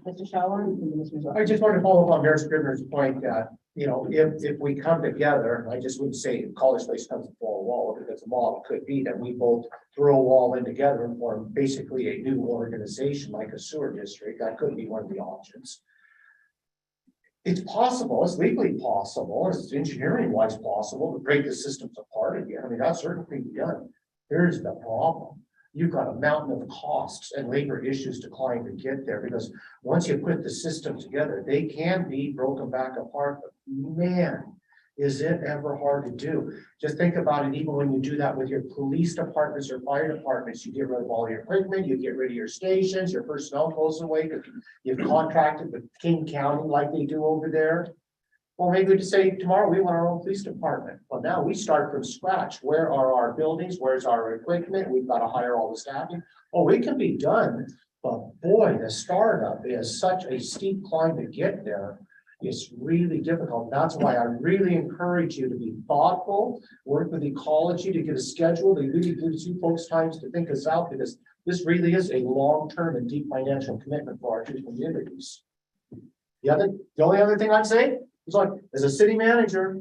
Mr. Shaw? I just want to follow up on Mayor Scrivener's point that, you know, if we come together, I just wouldn't say College Place comes to Walla Walla, because the model could be that we both throw all in together and form basically a new organization like a sewer district. That could be one of the options. It's possible, it's legally possible, it's engineering wise possible to break the systems apart again. I mean, that's certainly be done. Here's the problem. You've got a mountain of costs and labor issues to climb to get there, because once you put the system together, they can be broken back apart. But man, is it ever hard to do? Just think about it, even when you do that with your police departments or fire departments, you get rid of all your equipment, you get rid of your stations, your personnel goes away because you've contracted with King County like they do over there. Well, maybe we just say tomorrow we want our own police department. Well, now we start from scratch. Where are our buildings? Where's our equipment? We've got to hire all the staffing. Oh, it can be done, but boy, the startup is such a steep climb to get there. It's really difficult. That's why I really encourage you to be thoughtful, work with Ecology to get a schedule. They really gives you folks times to think this out, because this really is a long-term and deep financial commitment for our two communities. The only other thing I'd say is, like, as a city manager,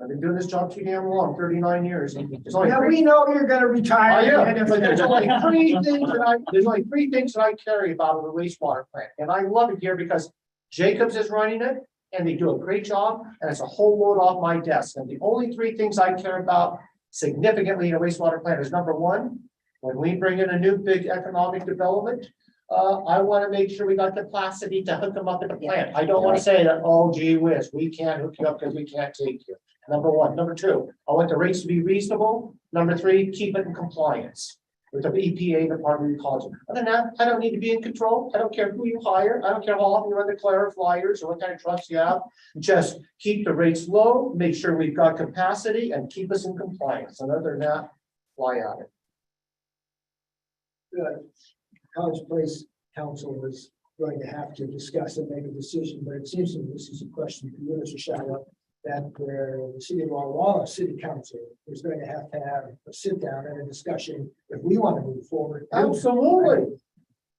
I've been doing this job too damn long, 39 years. Yeah, we know you're gonna retire. But there's only three things that I carry about the wastewater plant. And I love it here because Jacobs is running it and they do a great job, and it's a whole load off my desk. And the only three things I care about significantly in a wastewater plant is, number one, when we bring in a new big economic development, I want to make sure we got the capacity to hook them up at the plant. I don't want to say that, oh, gee whiz, we can't hook you up because we can't take you. Number one. Number two, I want the rates to be reasonable. Number three, keep it in compliance with the EPA, Department of Ecology. Other than that, I don't need to be in control. I don't care who you hire. I don't care how often you run the Clara flyers or what kind of trucks you have. Just keep the rates low, make sure we've got capacity, and keep us in compliance. And other than that, fly at it. College Place Council is going to have to discuss and make a decision, but it seems to me this is a question for you, Mr. Shaw, that the city of Walla Walla City Council is going to have a sit down and a discussion if we want to move forward. Absolutely.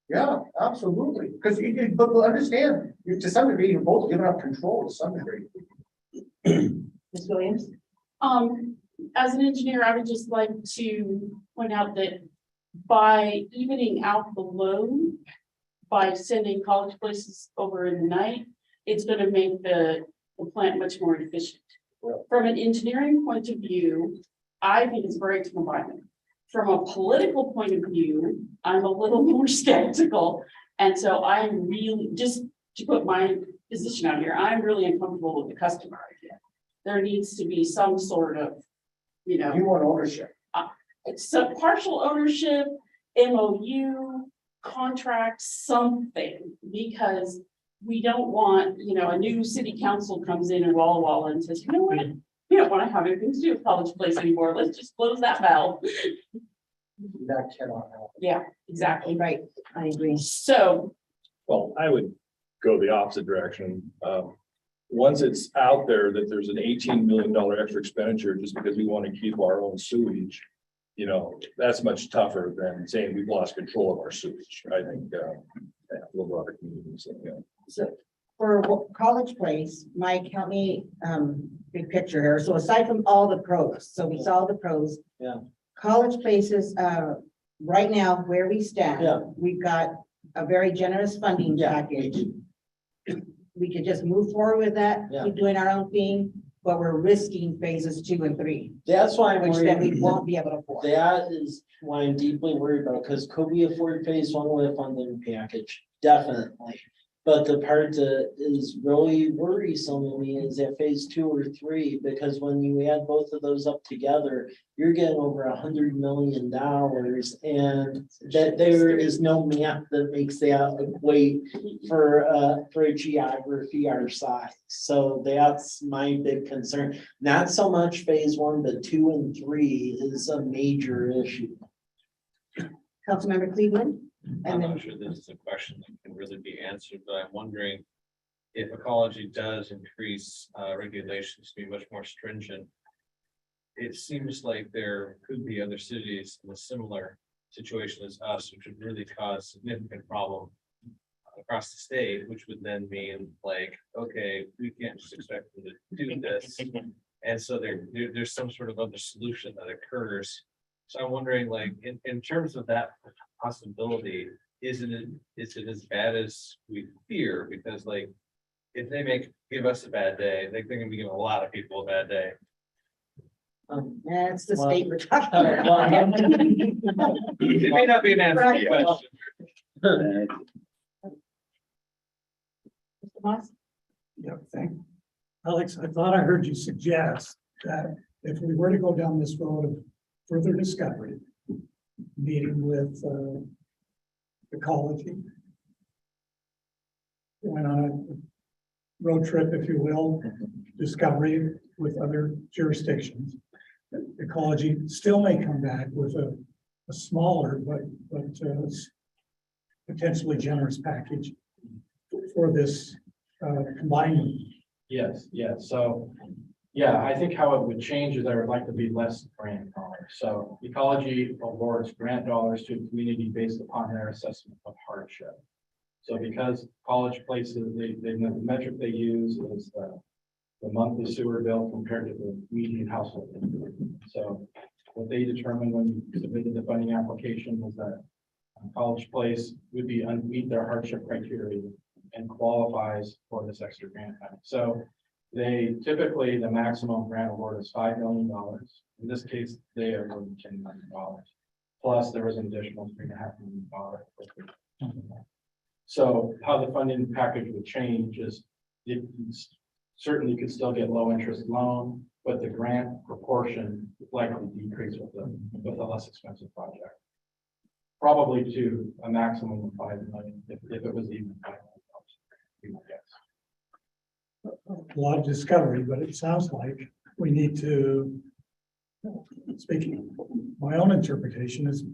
Yeah, absolutely. Because but understand, to some degree, you're both giving up control to some degree. Ms. Williams? As an engineer, I would just like to point out that by evening out the load, by sending college places over in the night, it's gonna make the plant much more efficient. From an engineering point of view, I think it's great to combine them. From a political point of view, I'm a little more skeptical. And so I'm really, just to put my position out here, I'm really uncomfortable with the customer idea. There needs to be some sort of, you know, You want ownership. some partial ownership, MOU, contract, something, because we don't want, you know, a new city council comes in Walla Walla and says, you know what? We don't want to have anything to do with College Place anymore. Let's just close that valve. That cannot happen. Yeah, exactly. Right, I agree. So, Well, I would go the opposite direction. Once it's out there that there's an $18 million extra expenditure just because we want to keep our own sewage, you know, that's much tougher than saying we've lost control of our sewage. I think, yeah, a little broader communities, yeah. So for College Place, Mike, help me, big picture here. So aside from all the pros, so we saw the pros. Yeah. College Places, right now, where we stand. Yeah. We've got a very generous funding Yeah. package. We could just move forward with that, Yeah. keep doing our own thing, but we're risking phases 2 and 3, That's why I'm which then we worried. won't be able to afford. That is why I'm deeply worried about, because could we afford phase one with a funding package? Definitely. But the part that is really worrisome to me is that phase 2 or 3, because when you add both of those up together, you're getting over $100 million, and that there is no math that makes that equate for a geography our size. So that's my big concern. Not so much phase 1, but 2 and 3 is a major issue. Councilmember Cleveland? I'm And then, not sure this is a question that can really be answered, but I'm wondering if ecology does increase regulations to be much more stringent. It seems like there could be other cities in a similar situation as us, which would really cause significant problem across the state, which would then mean like, okay, we can't just expect them to do this. And so there's some sort of other solution that occurs. So I'm wondering, like, in terms of that possibility, is it as bad as we fear? Because like, if they give us a bad day, they're gonna be giving a lot of people a bad day. that's the Well, state we're talking about. It may not be an answer to the Right. question. Mr. Moss? Yeah, thank you. Alex, I thought I heard you suggest that if we were to go down this road of further discovery, meeting with Ecology, went on a road trip, if you will, discovery with other jurisdictions. Ecology still may come back with a smaller but potentially generous package for this combined. Yes, yes, so, yeah, I think how it would change is I would like to be less grant dollars. So Ecology awards grant dollars to a community based upon their assessment of hardship. So because College Places, the metric they use is the monthly sewer bill compared to the median household income. So what they determined when we submitted the funding application was that College Place would meet their hardship criteria and qualifies for this extra grant money. So they typically, the maximum grant award is $5 million. In this case, they are going to $10 million. Plus there was an additional $3.5 million. So how the funding package would change is it certainly could still get low interest loan, but the grant proportion would likely decrease with a less expensive project. Probably to a maximum of $5 million, if it was even $5 million. A lot of discovery, but it sounds like we need to, speaking, my own interpretation is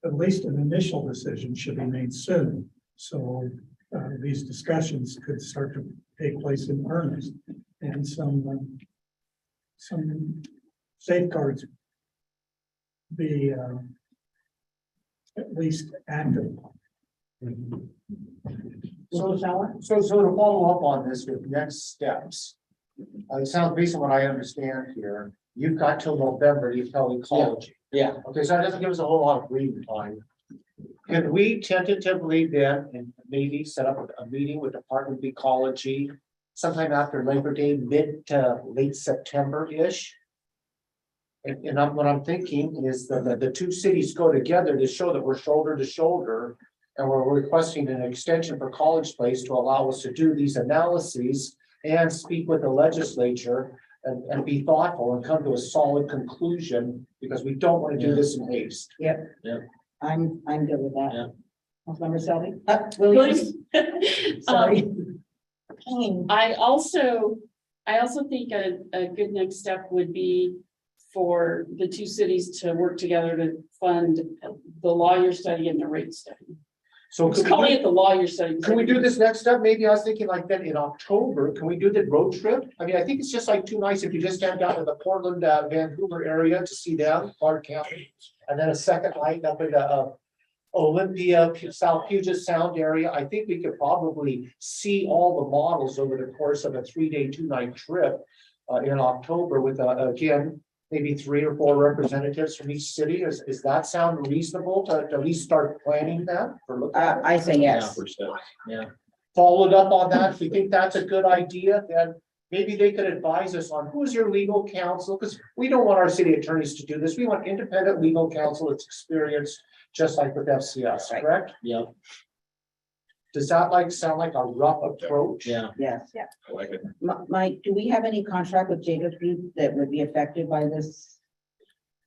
at least an initial decision should be made soon. So these discussions could start to take place in earnest and some safeguards be at least active. So to follow up on this with next steps. It sounds based on what I understand here, you've got till November, you tell Ecology. Yeah, Okay, so that doesn't give us a whole lot of breathing time. Can we tentatively then, and maybe set up a meeting with Department of Ecology sometime after Labor Day, mid to late September-ish? And what I'm thinking is that the two cities go together to show that we're shoulder to shoulder. And we're requesting an extension for College Place to allow us to do these analyses and speak with the legislature and be thoughtful and come to a solid conclusion, because we don't want to do this in haste. I'm good with Yeah. that. Councilmember Selby? Williams? Sorry. I also think a good next step would be for the two cities to work together to fund the lawyer study and the rate study. So I'm calling it the lawyer study. can we do this next step? Maybe I was thinking like that in October. Can we do the road trip? I mean, I think it's just like too nice if you just stand down to the Portland, Vancouver area to see them, Clark County. And then a second night up in Olympia, South Puget Sound area. I think we could probably see all the models over the course of a 3-day, 2-night trip in October with, again, maybe 3 or 4 representatives from each city. Is that sound reasonable to at least start planning that? I say yes. yeah. Followed up on that, if we think that's a good idea, then maybe they could advise us on who's your legal counsel, because we don't want our city attorneys to do this. We want independent legal counsel that's experienced, just like with FCS, Right. correct? Yeah, Does that sound like a rough approach? yeah. Yes. I like it. Mike, do we have any contract with Jacobs Group that would be affected by this?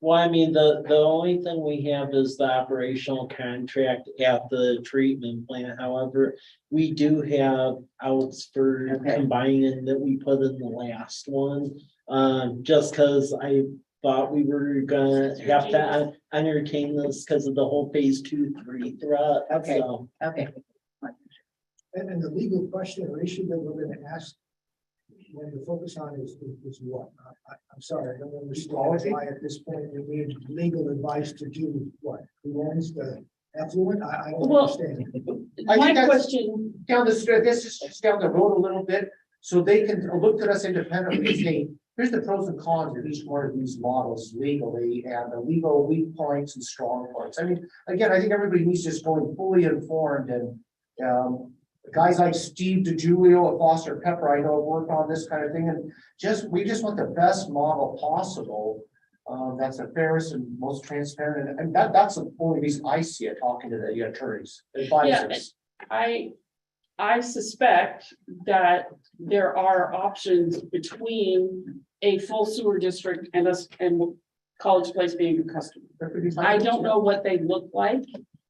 Well, I mean, the only thing we have is the operational contract at the treatment plant. However, we do have outs for Okay. combining that we put in the last one. Just because I thought we were gonna have to entertain this because of the whole phase 2-3 threat. Okay. So, Okay, And the legal question or issue that we're gonna ask, when the focus on is what? I'm sorry, I don't understand why at this point we need legal advice to do what? Who owns the effluent? I don't Well- understand. I My think that's- question, Down the street, this is just down the road a little bit, so they can look at us independently and say, here's the pros and cons of each one of these models legally, and the legal weak points and strong points. I mean, again, I think everybody needs to just go fully informed, and guys like Steve DiGiulio at Foster Pepper, I know, have worked on this kind of thing, and we just want the best model possible. That's the fairest and most transparent, and that's the only reason I see it, talking to the attorneys, advisors. I suspect that there are options between a full sewer district and us and College Place being a customer. I don't know what they look like,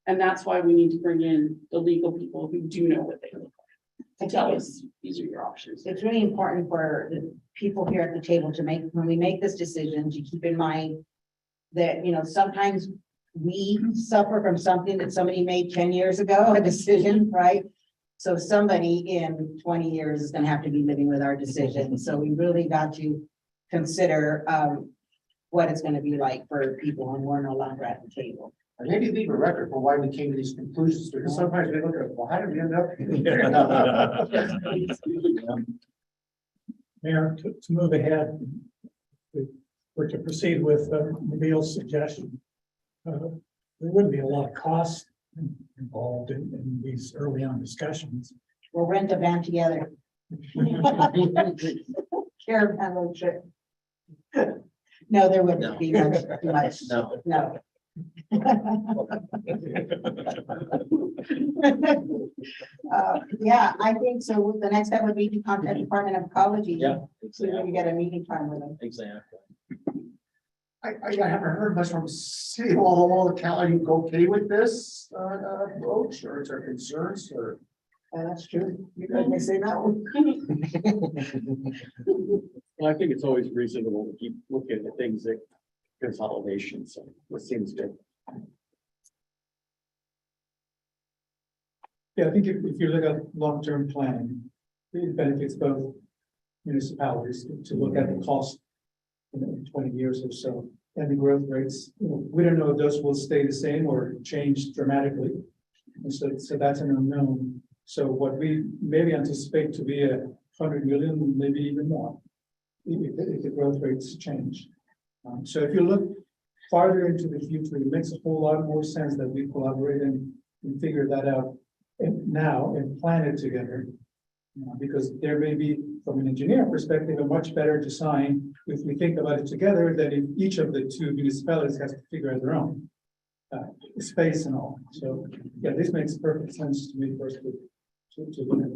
and that's why we need to bring in the legal people who do know what they look like. To tell us, these are your options. it's really important for the people here at the table to make, when we make this decision, to keep in mind that, sometimes we suffer from something that somebody made 10 years ago, a decision, right? So somebody in 20 years is gonna have to be living with our decision. So we really got to consider what it's gonna be like for people when we're no longer at the table. And maybe leave a record for why we came to these conclusions, because sometimes we look at, well, how did we end up? Mayor, to move ahead, we're to proceed with Nabil's suggestion. There wouldn't be a lot of cost involved in these early on discussions. We'll rent a van together. Caravan road trip. No, there wouldn't be much. no. No. Yeah, I think so. The next step would be to contact Department of Ecology. Yeah, See if we can exactly, get a meeting time with them. exactly. I haven't heard much from City Walla Walla County. Are you okay with this approach, or is there concerns, or? That's true. You guys may say no. Well, I think it's always reasonable to keep looking at things like consolidation, so it seems good. Yeah, I think if you look at long-term planning, it benefits both municipalities to look at the cost in 20 years or so, and the growth rates. We don't know if those will stay the same or change dramatically. And so that's an unknown. So what we maybe anticipate to be 100 million, maybe even more, if the growth rates change. So if you look farther into the future, it makes a whole lot more sense that we collaborate and figure that out now and plan it together. Because there may be, from an engineer perspective, a much better design if we think about it together than if each of the two municipalities has to figure out their own space and all. So, yeah, this makes perfect sense to me personally. To look at it.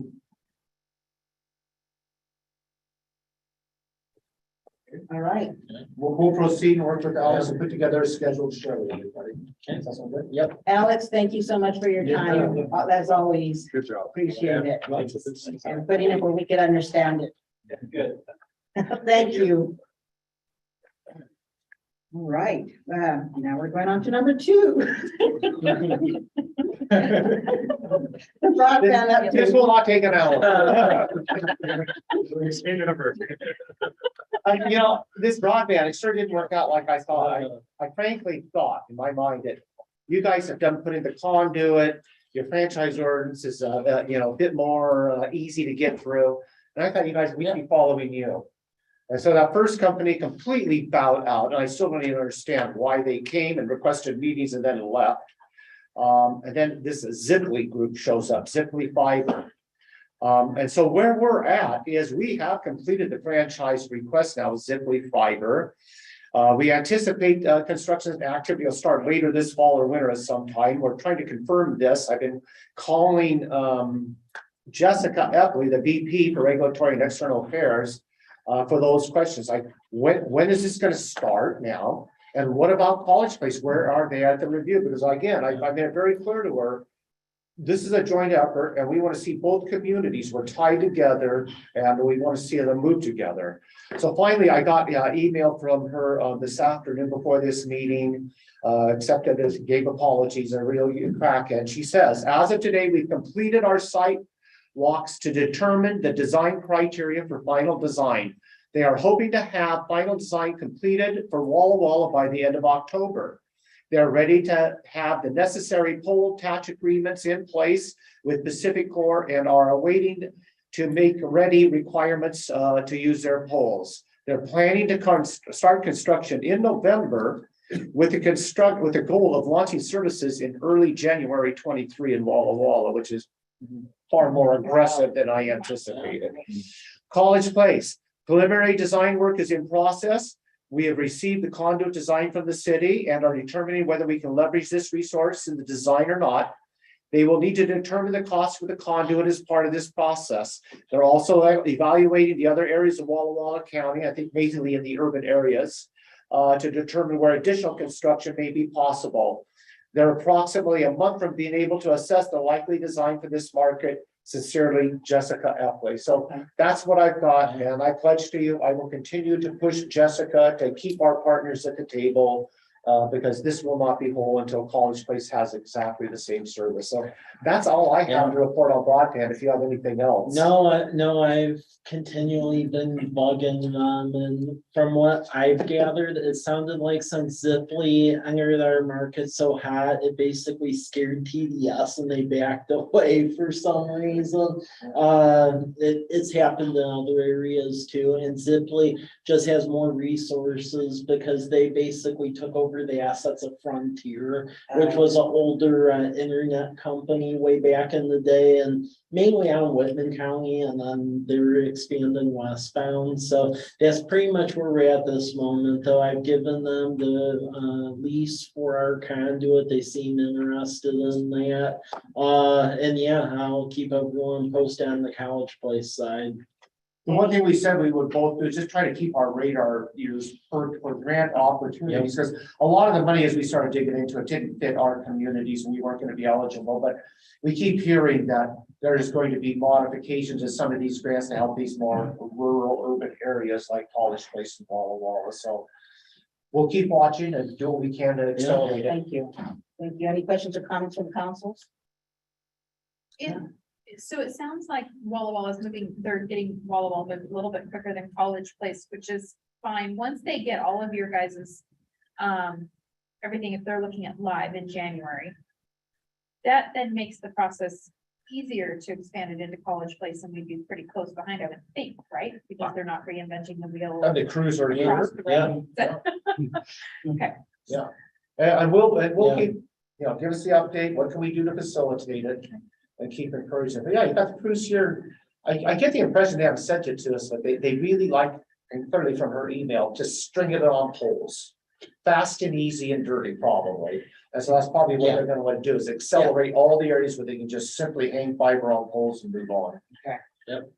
All right, We'll proceed and work with Alice and put together a schedule to share with everybody. Okay. Does that sound good? Yep. Alex, thank you so much for your time, as always, Good job. appreciate it, and putting it where we could understand it. Good. Thank you. All right, now we're going on to number 2. The broadband This update. will not take an hour. You know, this broadband, it sure didn't work out like I thought. I frankly thought in my mind that you guys have done, put in the conduit, your franchise ordinance is, you know, a bit more easy to get through. And I thought you guys, we'd be following you. And so that first company completely bowed out, and I still don't even understand why they came and requested meetings and then left. And then this Ziply group shows up, Ziply Fiber. And so where we're at is we have completed the franchise request now with Ziply Fiber. We anticipate construction activity will start later this fall or winter at some time. We're trying to confirm this. I've been calling Jessica Epley, the VP for Regulatory and External Affairs, for those questions. Like, when is this going to start now? And what about College Place? Where are they at the review? Because again, I made it very clear to her, this is a joint effort and we want to see both communities. We're tied together and we want to see them move together. So finally, I got an email from her this afternoon before this meeting, accepted this, gave apologies and real crack. And she says, as of today, we've completed our site walks to determine the design criteria for final design. They are hoping to have final design completed for Walla Walla by the end of October. They're ready to have the necessary pole attach agreements in place with Pacific Core and are awaiting to make ready requirements to use their poles. They're planning to start construction in November with the goal of launching services in early January 23 in Walla Walla, which is far more aggressive than I anticipated. College Place. Preliminary design work is in process. We have received the conduit design from the city and are determining whether we can leverage this resource in the design or not. They will need to determine the cost for the conduit as part of this process. They're also evaluating the other areas of Walla Walla County, I think mainly in the urban areas, to determine where additional construction may be possible. They're approximately a month from being able to assess the likely design for this market. Sincerely, Jessica Epley. So that's what I've got, and I pledge to you, I will continue to push Jessica to keep our partners at the table, because this will not be whole until College Place has exactly the same service. So that's all I have to report on broadband. If you have anything else. No, I've continually been bugging them, and from what I've gathered, it sounded like since Ziply entered our market so hot, it basically scared TDS and they backed away for some reason. It's happened in other areas too, and Ziply just has more resources because they basically took over the assets of Frontier, which was an older internet company way back in the day, and mainly out in Whitman County, and then they were expanding westbound. So that's pretty much where we're at this moment, though. I've given them the lease for our conduit. They seem interested in that. And yeah, I'll keep everyone posted on the College Place side. The one thing we said we would both do is just try to keep our radar used for grant opportunities, because a lot of the money as we started digging into it didn't fit our communities and we weren't going to be eligible, but we keep hearing that there is going to be modifications of some of these grants to help these more rural urban areas like College Place and Walla Walla. So we'll keep watching and do what we can to accelerate it. Thank you. Thank you. Any questions or comments from the councils? So it sounds like Walla Walla is moving, they're getting Walla Walla a little bit quicker than College Place, which is fine. Once they get all of your guys's, everything, if they're looking at live in January, that then makes the process easier to expand it into College Place and we'd be pretty close behind, I would think, right? Because they're not reinventing the wheel. And the cruiser here, across the road. Okay. and we'll Yeah. keep, give us the update, what can we do to facilitate it? And keep encouraging, but yeah, you got the crews here, I get the impression they haven't sent it to us, but they really like, and clearly from her email, just string it on poles. Fast and easy and dirty probably, and so that's probably what they're gonna want to do is accelerate all the areas where they can just simply hang fiber on poles and move on. Okay. Yep.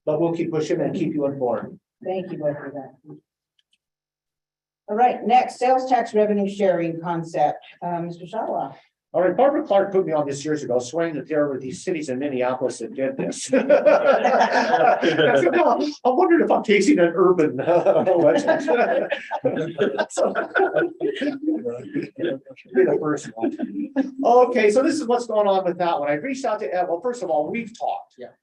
But we'll keep pushing and keep you informed. Thank you both for that. All right, next, sales tax revenue sharing concept, Mr. Shaw. All right, Barbara Clark put me on this years ago, swearing that there were these cities in Minneapolis that did this. I said, "No, I'm wondering if I'm chasing an urban legend." So- Be the first one. Okay, so this is what's going on with that one. I reached out to Ed. Well, first of all, we've talked. Yeah.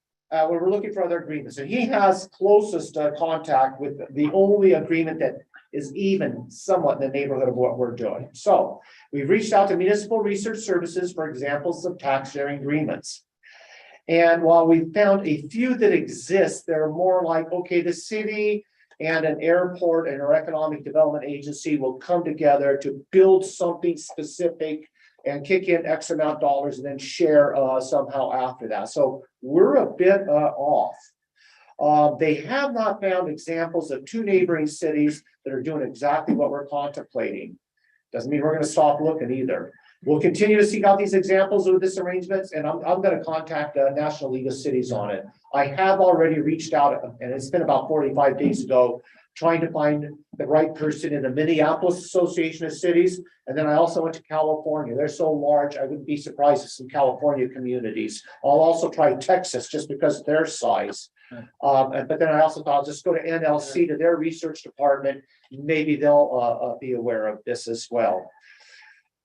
When we're looking for other agreements, and he has closest contact with the only agreement that is even somewhat in the neighborhood of what we're doing. So we've reached out to Municipal Research Services for examples of tax sharing agreements. And while we found a few that exist, they're more like, okay, the city and an airport and our economic development agency will come together to build something specific and kick in X amount of dollars and then share somehow after that. So we're a bit off. They have not found examples of two neighboring cities that are doing exactly what we're contemplating. Doesn't mean we're going to stop looking either. We'll continue to seek out these examples of this arrangements, and I'm going to contact the National League of Cities on it. I have already reached out, and it's been about 45 days ago, trying to find the right person in the Minneapolis Association of Cities. And then I also went to California. They're so large, I wouldn't be surprised if some California communities. I'll also try Texas just because of their size. But then I also thought I'll just go to NLC, to their research department. Maybe they'll be aware of this as well.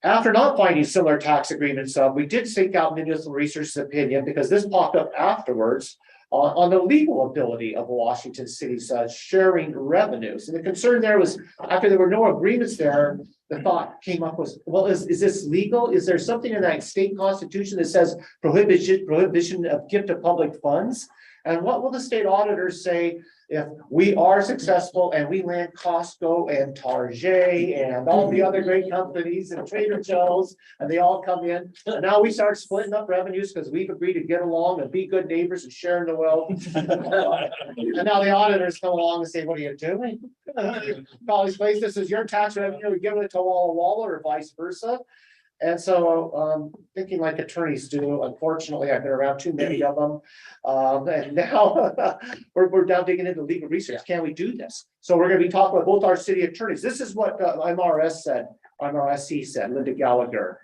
After not finding similar tax agreements, we did seek out Municipal Research's opinion because this popped up afterwards on the legal ability of Washington City's sharing revenues. And the concern there was, after there were no agreements there, the thought came up was, well, is this legal? Is there something in that state constitution that says prohibition of gift of public funds? And what will the state auditors say if we are successful and we land Costco and Target and all the other great companies and Trader Joe's, and they all come in, and now we start splitting up revenues because we've agreed to get along and be good neighbors and sharing the wealth. And now the auditors come along and say, what are you doing? College Place, this is your tax revenue, we're giving it to Walla Walla or vice versa. And so thinking like attorneys do, unfortunately, I've been around too many of them. And now we're down digging into legal research. Can we do this? So we're going to be talking with both our city attorneys. This is what MRSC said, Linda Gallagher.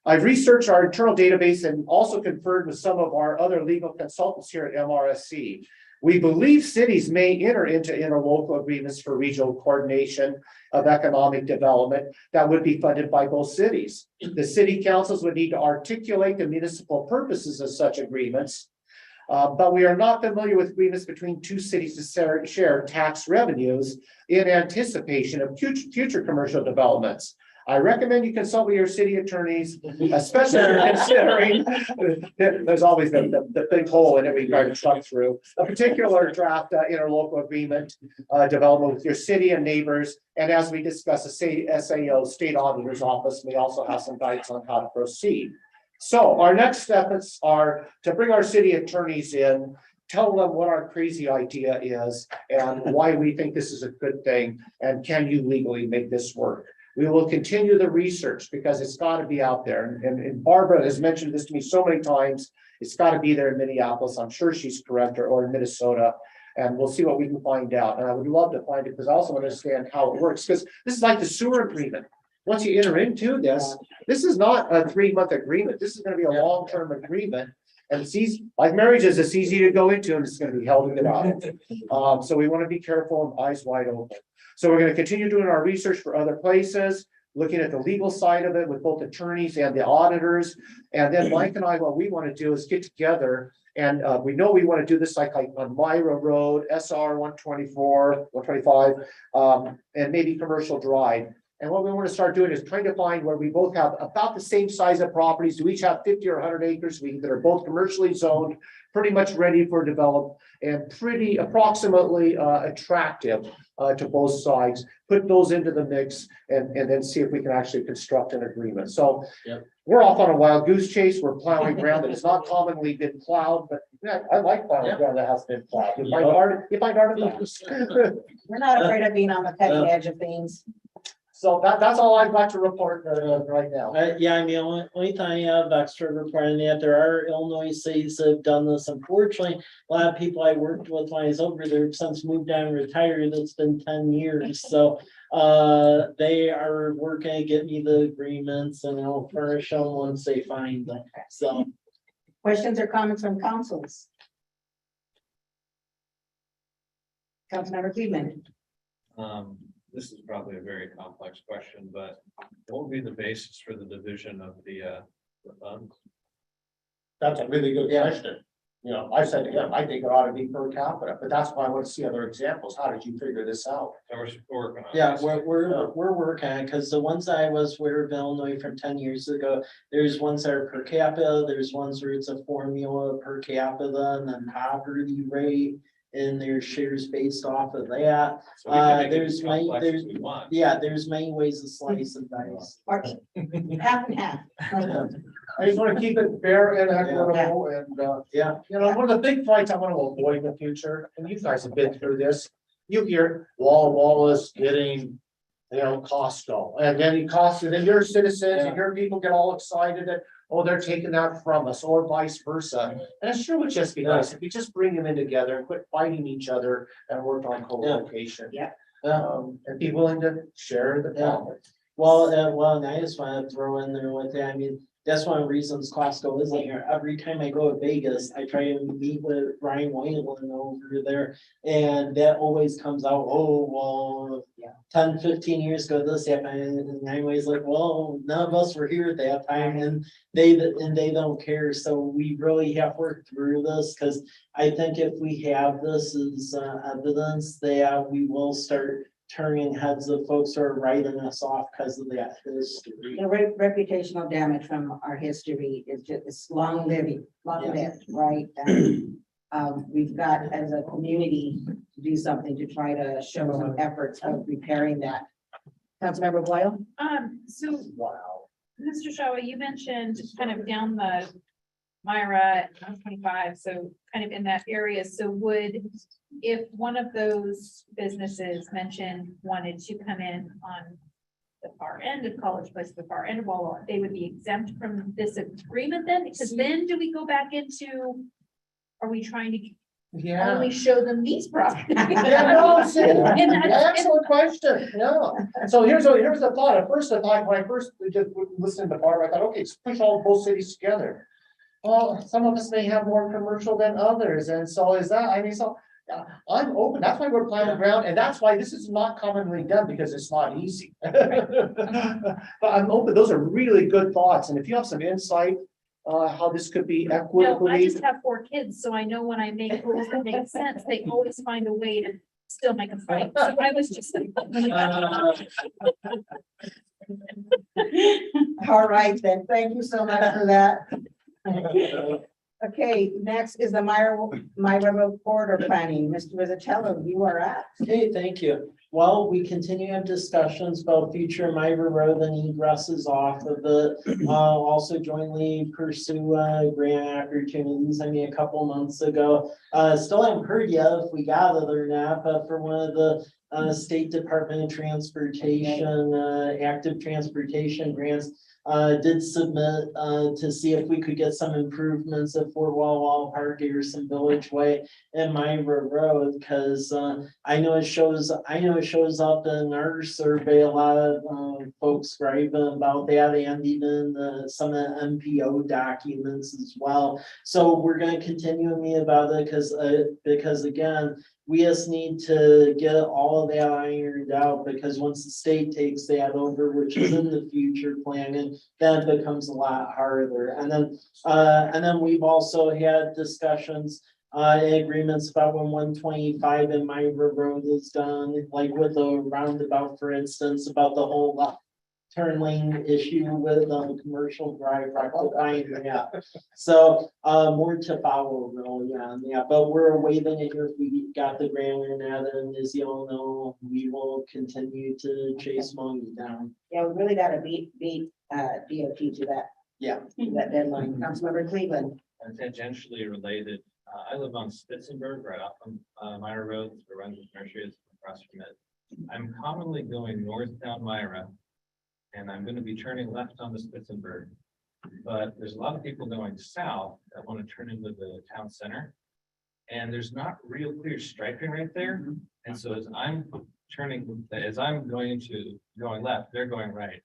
I've researched our internal database and also conferred with some of our other legal consultants here at MRSC. We believe cities may enter into interlocal agreements for regional coordination of economic development that would be funded by both cities. The city councils would need to articulate the municipal purposes of such agreements, but we are not familiar with agreements between two cities to share tax revenues in anticipation of future commercial developments. I recommend you consult with your city attorneys, especially if you're considering, there's always the big hole in it we try to truck through, a particular draft interlocal agreement development with your city and neighbors. And as we discussed, the SAO, State Auditor's Office, may also have some guidance on how to proceed. So our next steps are to bring our city attorneys in, tell them what our crazy idea is and why we think this is a good thing, and can you legally make this work? We will continue the research because it's got to be out there. And Barbara has mentioned this to me so many times. It's got to be there in Minneapolis. I'm sure she's correct, or in Minnesota. And we'll see what we can find out. And I would love to find it because I also understand how it works. Because this is like the sewer agreement. Once you enter into this, this is not a 3-month agreement. This is going to be a long-term agreement. And it's easy, like marriages, it's easy to go into and it's going to be held in out. So we want to be careful and eyes wide open. So we're going to continue doing our research for other places, looking at the legal side of it with both attorneys and the auditors. And then Mike and I, what we want to do is get together, and we know we want to do this like on Myra Road, SR 124, 125, and maybe Commercial Drive. And what we want to start doing is trying to find where we both have about the same size of properties. We each have 50 or 100 acres that are both commercially zoned, pretty much ready for develop and pretty approximately attractive to both sides. Put those into the mix and then see if we can actually construct an agreement. So Yep. we're off on a wild goose chase. We're plowing ground that has not commonly been plowed, but yeah, I like plowing Yep. ground that has been plowed. You Yep. find artifacts. We're not afraid of being on the cutting edge of things. So that's all I've got to report right now. Yeah, I mean, only thing I have extra reporting that there are Illinois cities that have done this. Unfortunately, a lot of people I worked with when I was over there have since moved down and retired. It's been 10 years. So they are working to get me the agreements and I'll furnish them once they find them. So Questions or comments from councils? Councilmember Friedman. This is probably a very complex question, but what would be the basis for the division of the funds? That's a really good question. You know, I said to him, I think it ought to be per capita, but that's why I want to see other examples. How did you figure this out? So we're working on. yeah, this. we're working on it because the ones I was with in Illinois from 10 years ago, there's ones that are per capita, there's ones where it's a formula per capita and then poverty rate. And there's shares based off of that. So we can make it There's as many, complex there's, as we want. yeah, there's many ways to slice and dice. Or half and half. I just want to keep it fair and equitable and, Yeah. you know, one of the big fights I want to avoid in the future, and you guys have been through this. You hear Walla Walla's getting, you know, Costco, and then then your citizens, you hear people get all excited that, oh, they're taking that from us, or vice versa. And it sure would just be nice if we just bring them in together and quit fighting each other and work on co-location. Yeah. And be willing to share the profit. Well, and I just want to throw in there with that. I mean, that's one of the reasons Costco isn't here. Every time I go to Vegas, I try to meet with Brian Wayland over there. And that always comes out, oh, well, 10, 15 years ago, this happened. And I'm always like, well, none of us were here at that time and they don't care. So we really have worked through this because I think if we have this as evidence that we will start turning heads of folks who are writing us off because of that history. You know, reputational damage from our history is just, it's long lived, right? And, we've got as a community to do something to try to show some efforts of repairing that. Councilmember Boyle? So Wow. Mr. Shaw, you mentioned kind of down the Myra 25, so kind of in that area. So if one of those businesses mentioned wanted to come in on the far end of College Place, the far end of Walla Walla, they would be exempt from this agreement then? Because then do we go back into, are we trying to only show them these properties? Yeah, no, And that's- excellent question, yeah. So here's the thought. At first, I thought, when I first just listened to Barb, I thought, okay, let's push all both cities together. Well, some of us may have more commercial than others, and so is that, I mean, so I'm open. That's why we're plowing ground, and that's why this is not commonly done, because it's not easy. But I'm open. Those are really good thoughts, and if you have some insight, how this could be No, I equitably. just have 4 kids, so I know when I make rules that make sense, they always find a way to still make a fight. So I was just. All right, then, thank you so much for that. Okay, next is the Myra Road corridor planning. Mr. Rizzatello, you are up. Okay, thank you. Well, we continue to have discussions about future Myra Road and egresses off of it. Also jointly pursue grant opportunities. I mean, a couple months ago, still haven't heard yet if we got it or not, but for one of the State Department of Transportation, active transportation grants, did submit to see if we could get some improvements at Fort Walla Walla Park, Garrison Village Way and Myra Road, because I know it shows up in our survey, a lot of folks griping about that and even some of the MPO documents as well. So we're going to continue with me about it because again, we just need to get all of that ironed out, because once the state takes that over, which is in the future planning, then it becomes a lot harder. And then we've also had discussions agreements about when 125 in Myra Road is done, like with the roundabout, for instance, about the whole turn lane issue with commercial drive rectifying that. So more to follow really on that, but we're awaiting it here. We got the grant or not, and as you all know, we will continue to chase money down. Yeah, we really gotta beat DOT to that. Yeah. To that deadline. Councilmember Cleveland. And tangentially related, I live on Spitzenberg, right off of Myra Road, where Brunswick Nursery is across from it. I'm commonly going north down Myra, and I'm gonna be turning left onto Spitzenberg. But there's a lot of people going south that want to turn into the town center. And there's not real clear striping right there. And so as I'm going left, they're going right.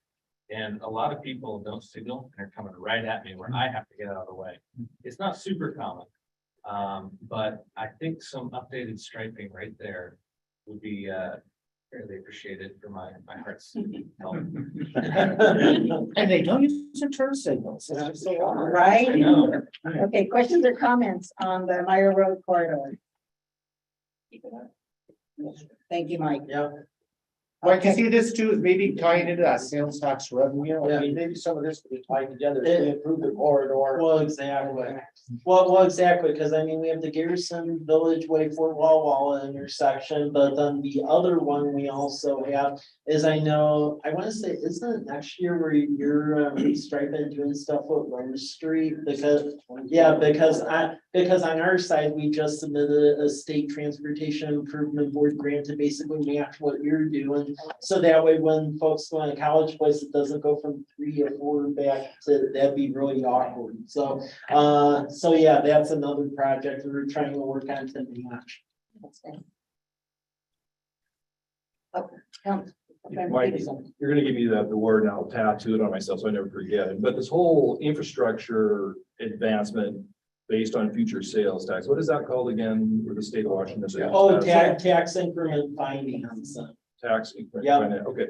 And a lot of people don't signal and are coming right at me where I have to get out of the way. It's not super common. But I think some updated striping right there would be fairly appreciated for my heart's health. And they don't use some turn signals. It's just so odd. Right? I know. Okay, questions or comments on the Myra Road corridor? Thank you, Mike. Yeah. Like, you see this too, is maybe tying into that sales tax revenue. I mean, maybe some of this could be tied together to improve the corridor. Well, exactly. Well, exactly, because I mean, we have the Garrison Village Way for Walla Walla intersection, but then the other one we also have is, I know, I want to say, isn't it next year where you're restriping doing stuff with Rose Street? Because, yeah, because on our side, we just submitted a state transportation improvement board grant to basically match what you're doing. So that way, when folks go in a college place, it doesn't go from 3 or 4 back to, that'd be really awkward. So, so yeah, that's another project we're trying to work on to match. Mike, you're gonna give me the word and I'll tattoo it on myself so I never forget it. But this whole infrastructure advancement based on future sales tax, what is that called again? Where the state of Washington is? Oh, tax increment finance. Tax increment. Yeah. Okay.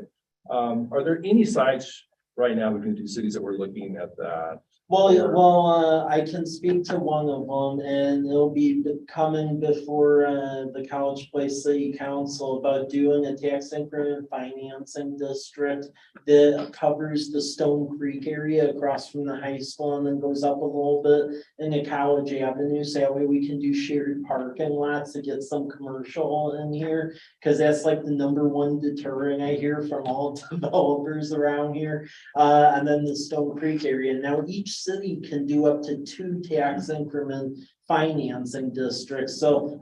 Are there any sites right now between two cities that we're looking at that? Well, I can speak to one of them, and it'll be coming before the College Place City Council about doing a tax increment financing district that covers the Stone Creek area across from the high school and then goes up a little bit into College Avenue. So that way we can do shared parking lots to get some commercial in here, because that's like the #1 deterrent I hear from all developers around here. And then the Stone Creek area. Now each city can do up to 2 tax increment financing districts. So,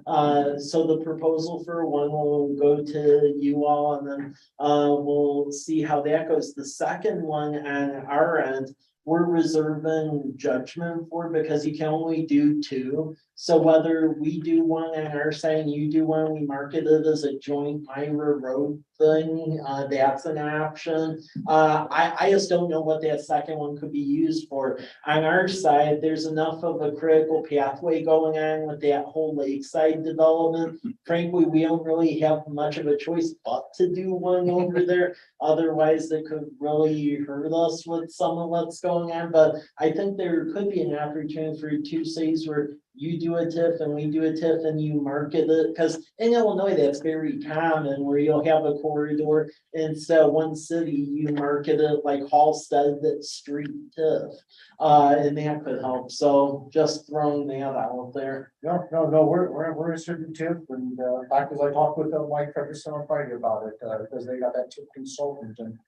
so the proposal for one will go to you all, and then we'll see how that goes. The second one on our end, we're reserving judgment for, because you can only do 2. So whether we do one on our side and you do one, we market it as a joint Myra Road thing, that's an option. I just don't know what that second one could be used for. On our side, there's enough of a critical pathway going on with that whole lakeside development. Frankly, we don't really have much of a choice but to do one over there. Otherwise, it could really hurt us with some of what's going on. But I think there could be an opportunity for 2 cities where you do a TIF and we do a TIF and you market it, because in Illinois, that's very common where you'll have a corridor. And so one city, you market it like Halstead, that street TIF, and that could help. So just throwing that out there. No, we're a certain tip, and in fact, as I talked with Mike Ferguson on Friday about it, because they got that tip consultant, and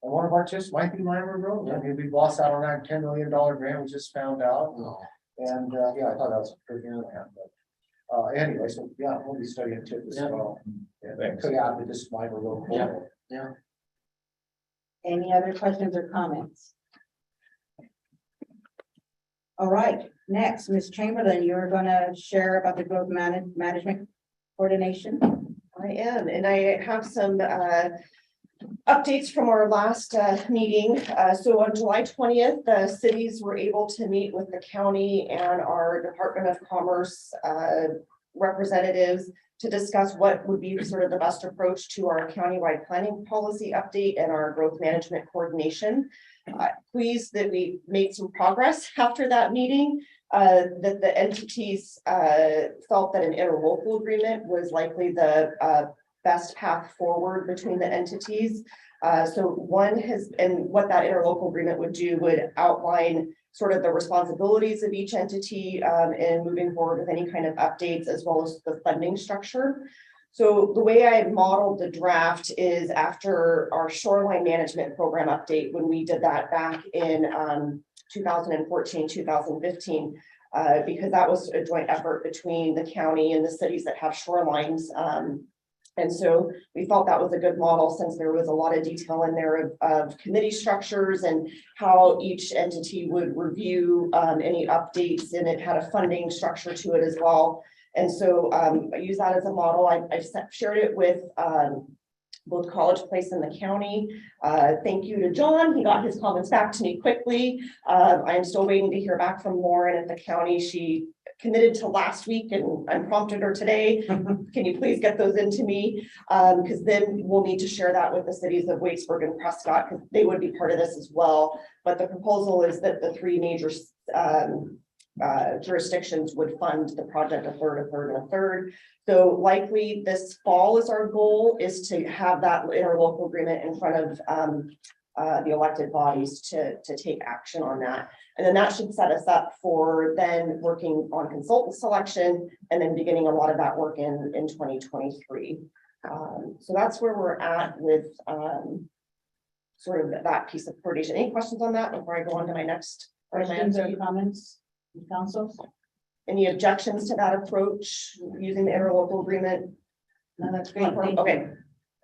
one of our tips might be Myra Road. I mean, we lost out on that $10 million grant, we just found out. And yeah, I thought that was a pretty good one, but anyway, so yeah, we'll be studying tip as well. Yeah, that could add to this Myra Road. Yeah. Any other questions or comments? All right, next, Ms. Chamberlain, you're gonna share about the growth management coordination. I am, and I have some updates from our last meeting. So on July 20th, the cities were able to meet with the county and our Department of Commerce representatives to discuss what would be sort of the best approach to our countywide planning policy update and our growth management coordination. Pleased that we made some progress after that meeting. that the entities, felt that an interlocal agreement was likely the, best path forward between the entities. So one has, and what that interlocal agreement would do would outline sort of the responsibilities of each entity, in moving forward with any kind of updates, as well as the funding structure. So the way I modeled the draft is after our shoreline management program update, when we did that back in 2014, 2015, because that was a joint effort between the county and the cities that have shorelines. And so we felt that was a good model, since there was a lot of detail in there of committee structures and how each entity would review any updates, and it had a funding structure to it as well. And so I use that as a model. I've shared it with both College Place and the county. Thank you to John. He got his comments back to me quickly. I'm still waiting to hear back from Lauren at the county. She committed to last week, and I prompted her today. Can you please get those into me? Because then we'll need to share that with the cities of Waitsburg and Prescott, because they would be part of this as well. But the proposal is that the three major jurisdictions would fund the project, a third, and a third. So likely this fall is our goal, is to have that interlocal agreement in front of the elected bodies to take action on that. And then that should set us up for then working on consultant selection, and then beginning a lot of that work in 2023. So that's where we're at with sort of that piece of coordination. Any questions on that before I go on to my next? Questions or comments, council? Any objections to that approach, using the interlocal agreement? No, that's great. Thank you. Okay,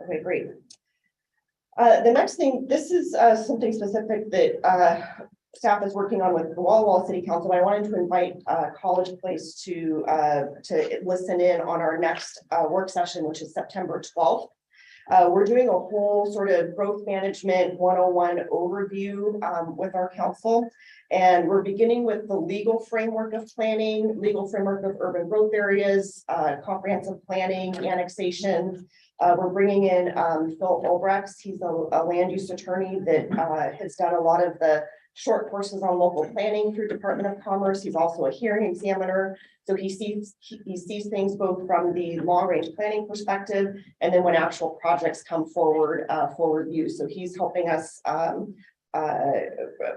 okay, great. The next thing, this is something specific that staff is working on with the Walla Walla City Council. I wanted to invite College Place to listen in on our next work session, which is September 12th. We're doing a whole sort of growth management 101 overview with our council. And we're beginning with the legal framework of planning, legal framework of urban growth areas, comprehensive planning, annexation. We're bringing in Phil Obrecht. He's a land use attorney that has done a lot of the short courses on local planning through Department of Commerce. He's also a hearing examiner. So he sees things both from the long range planning perspective, and then when actual projects come forward, forward view. So he's helping us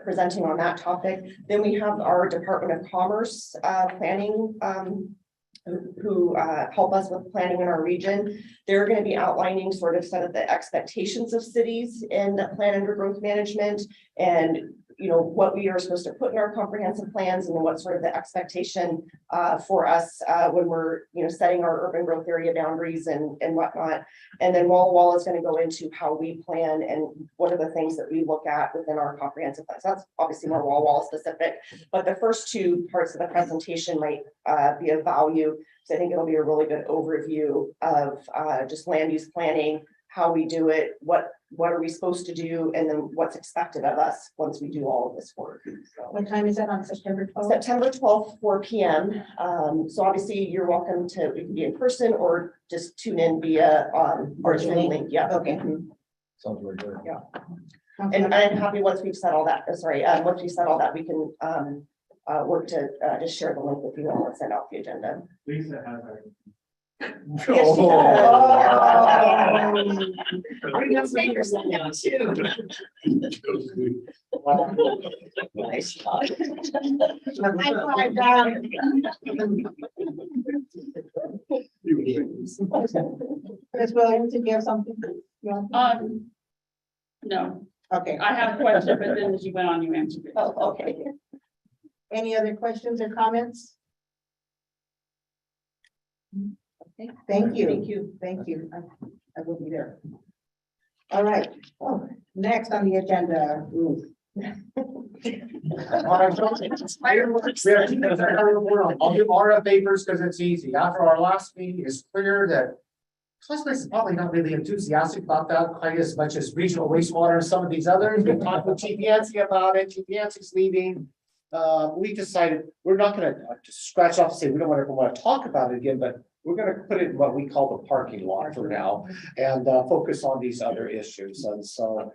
presenting on that topic. Then we have our Department of Commerce planning who help us with planning in our region. They're going to be outlining sort of some of the expectations of cities in the plan under growth management, and what we are supposed to put in our comprehensive plans, and then what sort of the expectation for us when we're setting our urban growth area boundaries and whatnot. And then Walla Walla is going to go into how we plan and what are the things that we look at within our comprehensive plans. That's obviously more Walla Walla specific, but the first two parts of the presentation might be of value. So I think it'll be a really good overview of just land use planning, how we do it, what are we supposed to do, and then what's expected of us once we do all of this work. So, What time is that on September 12th? September 12th, 4 p.m. So obviously you're welcome to, it can be in person or just tune in via our Zoom link. Yeah. Okay. Sounds very good. Yeah. And I'm happy once we've said all that, once we said all that, we can work to just share the link with you all and send out the agenda. Lisa has our. Yes, she does. I'm gonna make her send out too. Nice. High five, Dad. Ms. Williams, did you have something? No, Okay. I have a question, but then as you went on, you answered it. Oh, okay. Any other questions or comments? Okay. Thank you. Thank you. Thank you. I will be there. All right. Oh, next on the agenda. Ooh. I'll do RF papers because it's easy. After our last meeting, it's clear that College Place is probably not really enthusiastic about that quite as much as regional wastewater and some of these others. We talked with Chief Yancey about it. Chief Yancey's leaving. We decided we're not going to scratch off and say we don't want to talk about it again, but we're gonna put it in what we call the parking lot for now and focus on these other issues. And so,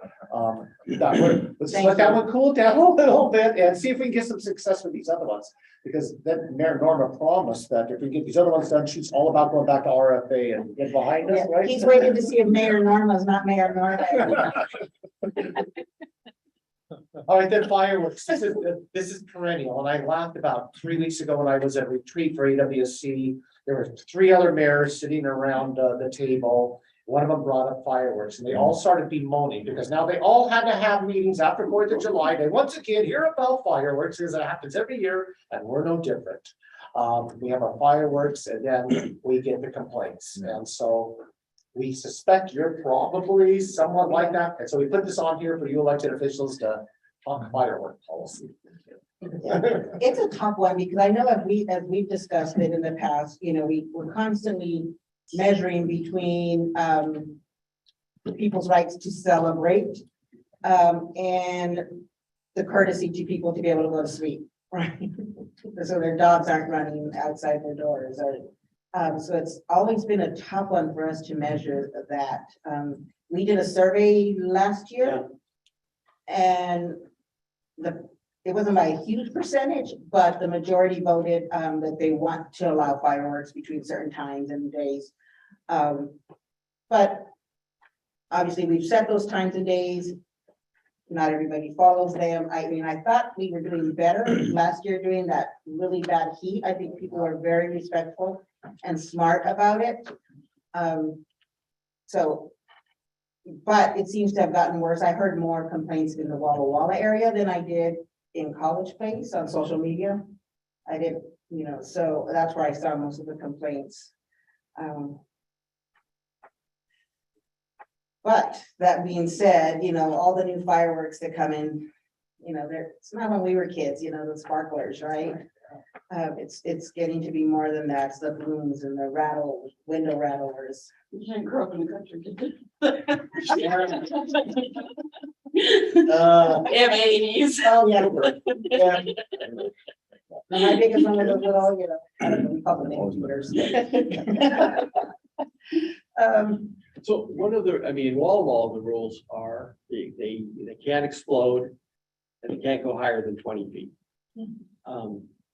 let's let that one cool down a little bit and see if we can get some success with these other ones. Because then Mayor Norma promised that if we get these other ones done, she's all about going back to RFA and get behind us, right? He's waiting to see if Mayor Norma's not Mayor Norma. All right, then fireworks. This is perennial. And I laughed about 3 weeks ago when I was at retreat for AWC. There were 3 other mayors sitting around the table. One of them brought up fireworks and they all started bemoaning because now they all had to have meetings after 4th of July. They once again hear about fireworks because it happens every year and we're no different. We have our fireworks and then we get the complaints. And so we suspect you're probably someone like that. And so we put this on here for you elected officials to talk firework policy. It's a tough one because I know as we've discussed it in the past, you know, we're constantly measuring between people's rights to celebrate and the courtesy to people to be able to go to sleep, right? So their dogs aren't running outside their doors or so it's always been a tough one for us to measure that. We did a survey last year and it wasn't by a huge percentage, but the majority voted that they want to allow fireworks between certain times and days. But obviously we've set those times and days. Not everybody follows them. I mean, I thought we were doing better last year doing that really bad heat. I think people are very respectful and smart about it. But it seems to have gotten worse. I heard more complaints in the Walla Walla area than I did in College Place on social media. I did, you know, so that's where I saw most of the complaints. But that being said, you know, all the new fireworks that come in, you know, it's not when we were kids, you know, the sparklers, right? It's getting to be more than that. It's the balloons and the window rattlers. You can't grow up in the country, did you? M80s. Oh, yeah. Yeah. And my biggest one was those little, you know, I don't know, we call them incubators. So one of the, I mean, Walla Walla, the rules are they can't explode and they can't go higher than 20 feet.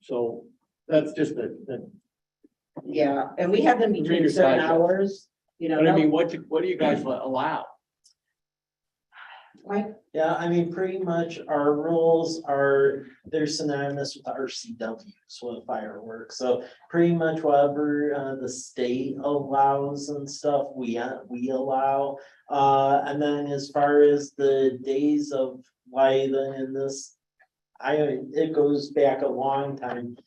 So that's just the. Yeah, and we have them between certain hours, you know. But I mean, what do you guys allow? Mike? Yeah, I mean, pretty much our rules are, they're synonymous with RCWs with fireworks. So pretty much whatever the state allows and stuff, we allow. And then as far as the days of light and this, it goes back a long time.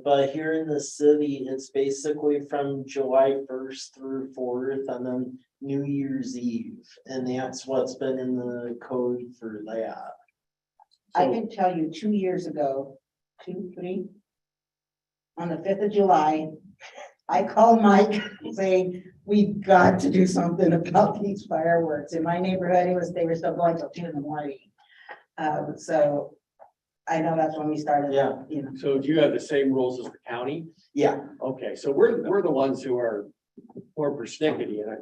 But here in the city, it's basically from July 1st through 4th and then New Year's Eve. And that's what's been in the code for that. I can tell you 2 years ago, 2, 3, on the 5th of July, I called Mike saying, we've got to do something about these fireworks. In my neighborhood, they were still going till 2 in the morning. So I know that's when we started. Yeah. You know. So do you have the same rules as the county? Yeah. Okay, so we're the ones who are more persnickety and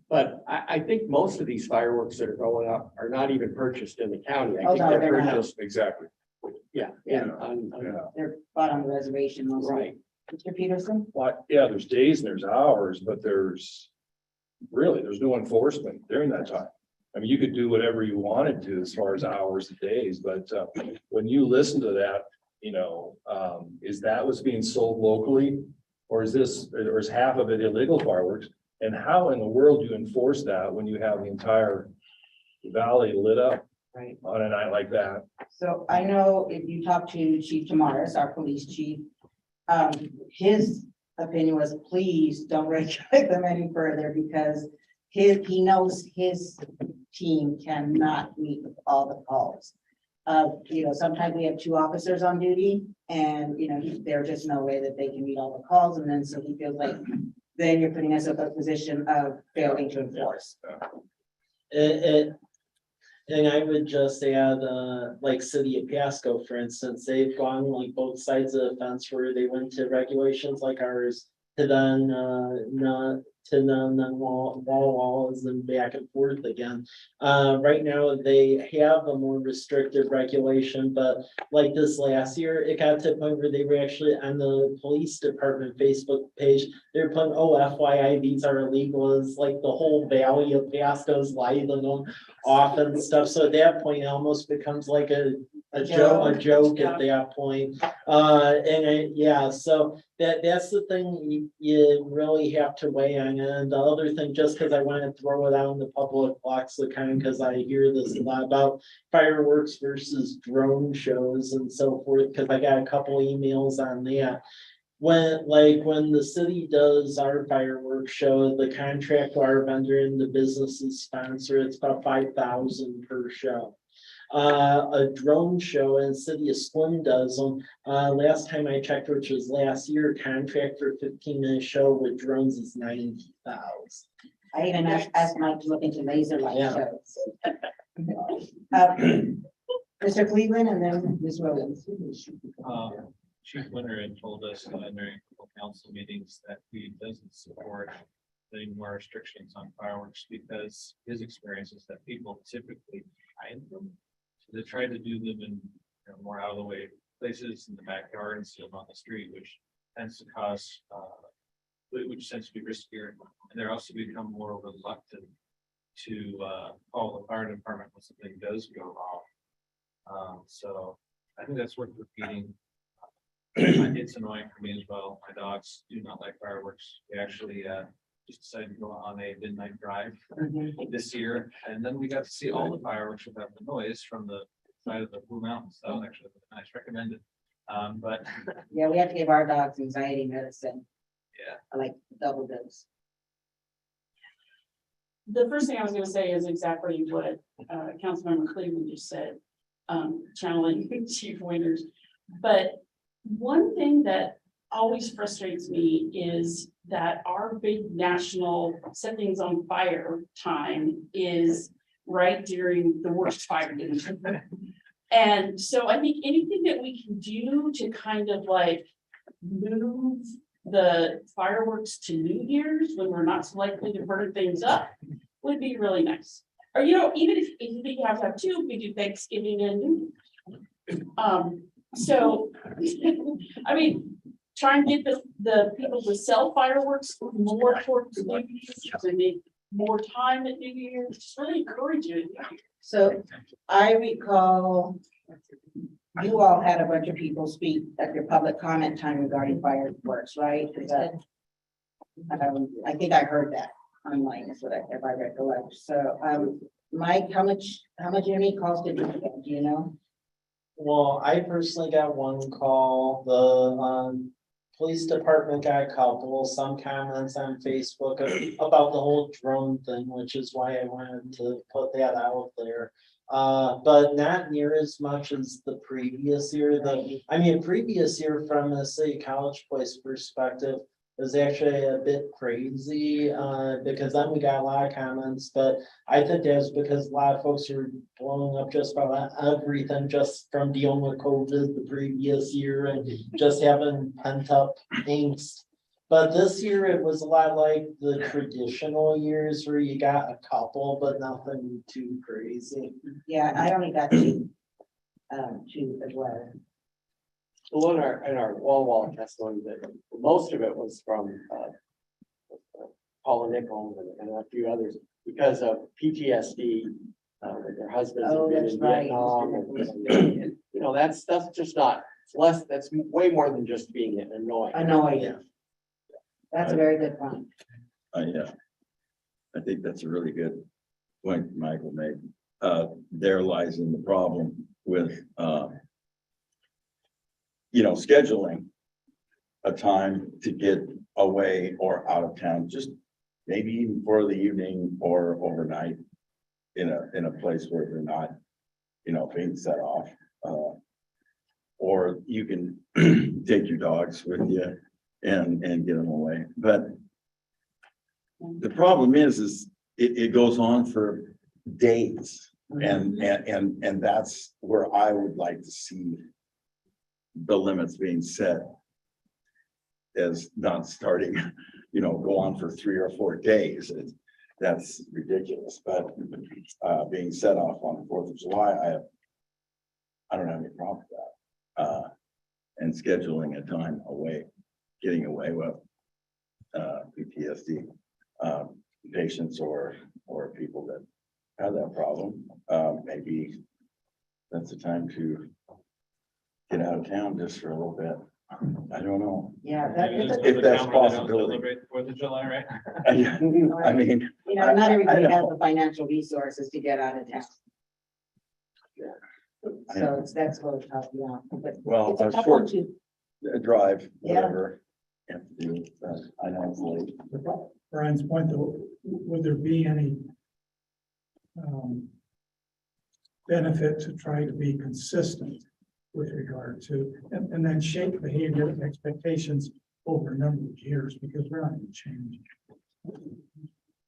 but I think most of these fireworks that are going up are not even purchased in the county. I Oh, think no, they're they're not. purchased, Exactly. yeah, They're bought on the reservation mostly. right. Mr. Peterson? Well, yeah, there's days and there's hours, but there's no enforcement during that time. I mean, you could do whatever you wanted to as far as hours and days, but when you listen to that, you know, is that what's being sold locally? Or is half of it illegal fireworks? And how in the world do you enforce that when you have the entire valley lit up Right. on a night like that? So I know if you talk to Chief Tamaris, our police chief, his opinion was, please don't regulate them any further because he knows his team cannot meet all the calls. You know, sometimes we have 2 officers on duty and, you know, there's just no way that they can meet all the calls. And then so he feels like then you're putting us in a position of failing to enforce. And I would just add, like City of Pasco, for instance, they've gone like both sides of the fence where they went to regulations like ours. To then, not, to then walls and back and forth again. Right now, they have a more restrictive regulation, but like this last year, it got to the point where they were actually on the police department Facebook page. They're putting, oh, FYI, these are illegal. It's like the whole valley of Pasco's lighting them off and stuff. So at that point, it almost becomes like a joke at that point. Yeah, so that's the thing you really have to weigh on. And the other thing, just because I want to throw it out in the public lexicon, because I hear this a lot about fireworks versus drone shows and so forth, because I got a couple emails on that. When the city does our fireworks show, the contract to our vendor and the business's sponsor, it's about 5,000 per show. A drone show in the city of Slim does them. Last time I checked, which was last year, contract for 15-minute show with drones is 90,000. I even asked Mike to look into laser light Yeah. shows. Mr. Cleveland and then Ms. Williams. Chief Winter had told us during council meetings that he doesn't support putting more restrictions on fireworks because his experience is that people typically hide them. So they try to do them in more out of the way places in the backyard instead of on the street, which tends to cause, which tends to be riskier. And they're also become more reluctant to call the fire department when something does go wrong. So I think that's worth repeating. It's annoying for me as well. My dogs do not like fireworks. They actually just decided to go on a midnight drive this year, and then we got to see all the fireworks without the noise from the side of the Blue Mountains. That was actually nice, recommended. But Yeah, we have to give our dogs anxiety medicine. yeah, I like double dose. The first thing I was gonna say is exactly what Councilmember Cleveland just said, channeling Chief Winters. But one thing that always frustrates me is that our big national set things on fire time is right during the worst fire season. And so I think anything that we can do to kind of like move the fireworks to New Year's when we're not so likely to burn things up would be really nice. Or, even if you think you have to have two, we do Thanksgiving and New Year's. So, I mean, try and get the people to sell fireworks more towards New Year's and make more time at New Year's, just really encourage you. So I recall you all had a bunch of people speak at your public comment time regarding fireworks, right? Is that, I think I heard that online, is what if I recollect. So, Mike, how many calls did you get? Do you know? Well, I personally got one call. The police department got a couple, some comments on Facebook about the whole drone thing, which is why I wanted to put that out there. But not near as much as the previous year. Previous year from a City College Place perspective was actually a bit crazy, because then we got a lot of comments, but I think that's because a lot of folks are blowing up just about everything just from dealing with COVID the previous year and just having pent up angst. But this year it was a lot like the traditional years where you got a couple, but nothing too crazy. Yeah, I only got two as well. Well, in our Walla Walla testimony, that most of it was from Paula Nichols and a few others because of PTSD, with their husbands have been that's in right. Vietnam. And, that's just not, it's less, that's way more than just being annoying. Annoying. That's a very good point. Yeah. I think that's a really good point Michael made. There lies in the problem with, scheduling a time to get away or out of town, just maybe even for the evening or overnight in a place where they're not, being set off. Or you can take your dogs with you and get them away. But the problem is it goes on for days And that's where I would like to see the limits being set as not starting, go on for 3 or 4 days. That's ridiculous, but being set off on the 4th of July, I don't have any problem with that. And scheduling a time away, getting away with PTSD patients or people that have that problem. Maybe that's the time to get out of town just for a little bit. I don't know. Yeah, If that's a possibility. Celebrate the 4th of July, right? I mean, not everybody I has know. the financial resources to get out of town. So that's what it's tough, yeah. But Well, it's a a tough short one to- drive, Yeah. whatever. you have to do, but I know it's late. Brian's point, though, would there be any benefit to try to be consistent with regard to, and then shape behavior and expectations over a number of years, because we're not going to change.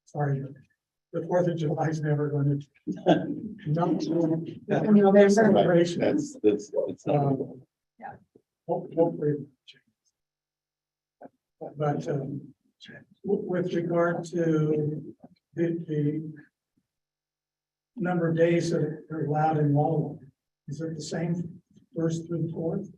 Sorry, the 4th of July is never going to. There's celebration. That's not. Hopefully. But with regard to the number of days that are allowed in Walla Walla, is it the same 1st through the 4th?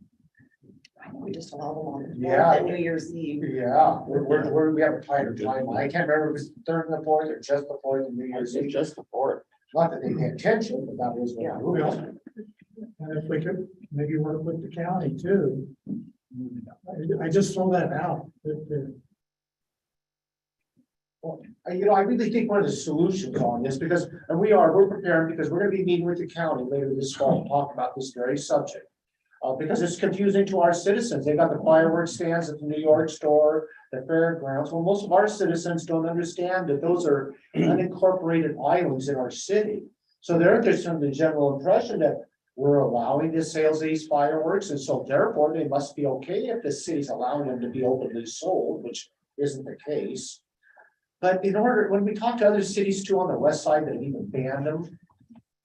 We just allow them on. Yeah. New Year's Eve. Yeah, we have a tighter timeline. I can't remember if it's the 3rd and the 4th or just the 4th and New Year's Eve. Just the 4th. Not that they pay attention, but that is Yeah. what it is. And if we could maybe work with the county too. I just throw that out. I really think one of the solutions on this, because, and we're prepared, because we're gonna be meeting with the county later this fall, to talk about this very subject. Because it's confusing to our citizens. They got the fireworks stands at the New York store, the fairgrounds. Well, most of our citizens don't understand that those are unincorporated islands in our city. So they're just under the general impression that we're allowing the sales of these fireworks, and so therefore they must be okay if the city's allowing them to be openly sold, which isn't the case. But when we talk to other cities too on the west side that even banned them,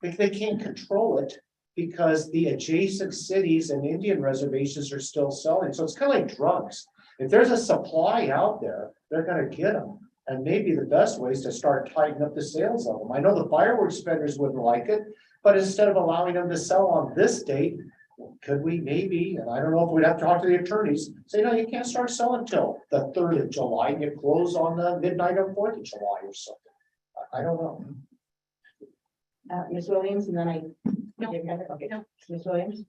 they can't control it because the adjacent cities and Indian reservations are still selling. So it's kind of like drugs. If there's a supply out there, they're gonna get them. And maybe the best way is to start tightening up the sales of them. I know the fireworks vendors wouldn't like it, but instead of allowing them to sell on this date, could we maybe, and I don't know if we'd have to talk to the attorneys, say, no, you can't start selling till the 3rd of July, and you close on the midnight of 4th of July or something. I don't know. Ms. Williams, and then I. No. Okay, No. Ms. Williams?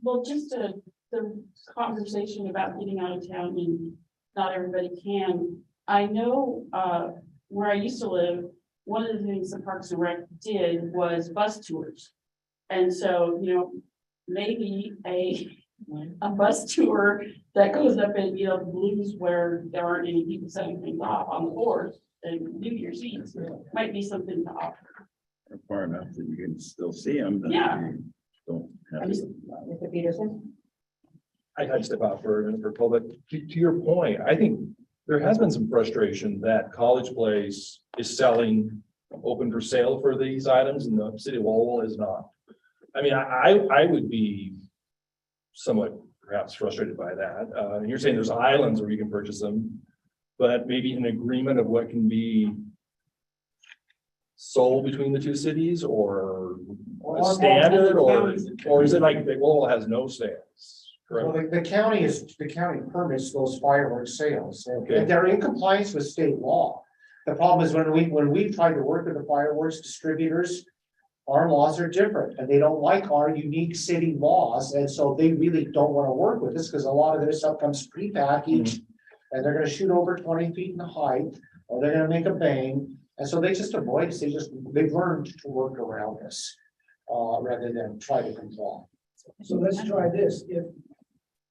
Well, just the conversation about getting out of town and not everybody can. I know, where I used to live, one of the things the Parks and Rec did was bus tours. And so, maybe a bus tour that goes up in, Blues where there aren't any people setting things off on the 4th and New Year's Eve might be something to offer. Far enough that you can still see them. But Yeah. you don't have Mr. Peterson? I step out for a minute, but to your point, I think there has been some frustration that College Place is selling open for sale for these items and the city of Walla Walla is not. I mean, I would be somewhat perhaps frustrated by that. And you're saying there's islands where you can purchase them, but maybe an agreement of what can be sold between the two cities or a standard, or is it like Walla Walla has no stands? Well, the county permits those fireworks sales, Okay. and they're in compliance with state law. The problem is when we try to work with the fireworks distributors, our laws are different, and they don't like our unique city laws, and so they really don't want to work with us, because a lot of their stuff comes prepackaged, and they're gonna shoot over 20 feet in height, or they're gonna make a bang, and so they just avoid us, they've learned to work around us, rather than try to comply. So let's try this. If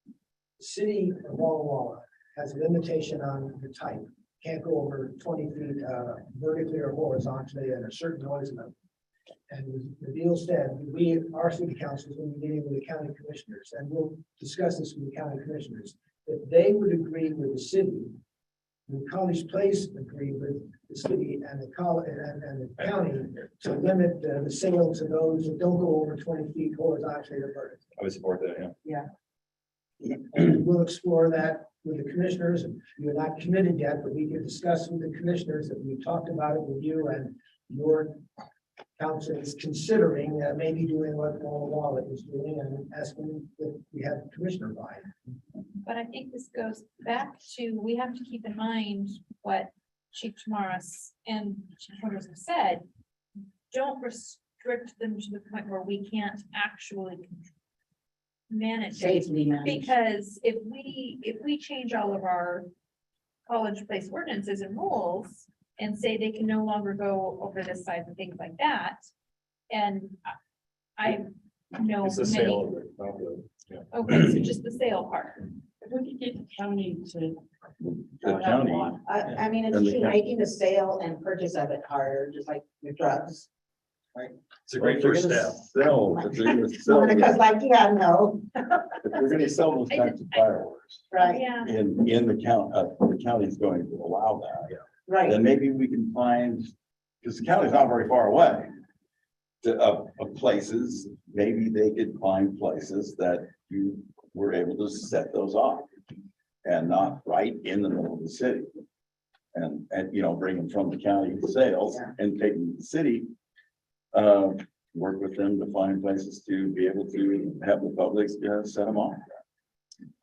the city of Walla Walla has a limitation on the type, can't go over 20 feet vertically or horizontally at a certain noise level. And the deal said, our city council is going to be meeting with the county commissioners, and we'll discuss this with the county commissioners. If they would agree with the city, and College Place agree with the city and the college and the county to limit the sale to those that don't go over 20 feet horizontally or vertically. I would support that, yeah. And we'll explore that with the commissioners. You're not committed yet, but we can discuss with the commissioners that we talked about it with you and your council is considering maybe doing what Walla Walla is doing and asking that we have commissioner buy-in. But I think this goes back to, we have to keep in mind what Chief Tamaras and Chief Childers have said. Don't restrict them to the point where we can't actually manage it. Safely managed. Because if we change all of our college place ordinances and rules and say they can no longer go over this size and things like that. And I know It's the many, sale of it, not the, yeah. okay, so just the sale part. If we could get the county to. The county. I mean, it's And the just county. making the sale and purchase of it harder, just like your drugs. It's a great first step. Sell, if you're gonna sell, Because like, yeah, no, if you're gonna sell those types of fireworks right, Yeah, in the county's going to allow that. right. Then maybe we can find, because the county's not very far away. Of places, maybe they could find places that you were able to set those off. And not right in the middle of the city. And bring them from the county sales and take them to the city. Work with them to find places to be able to have the public set them off.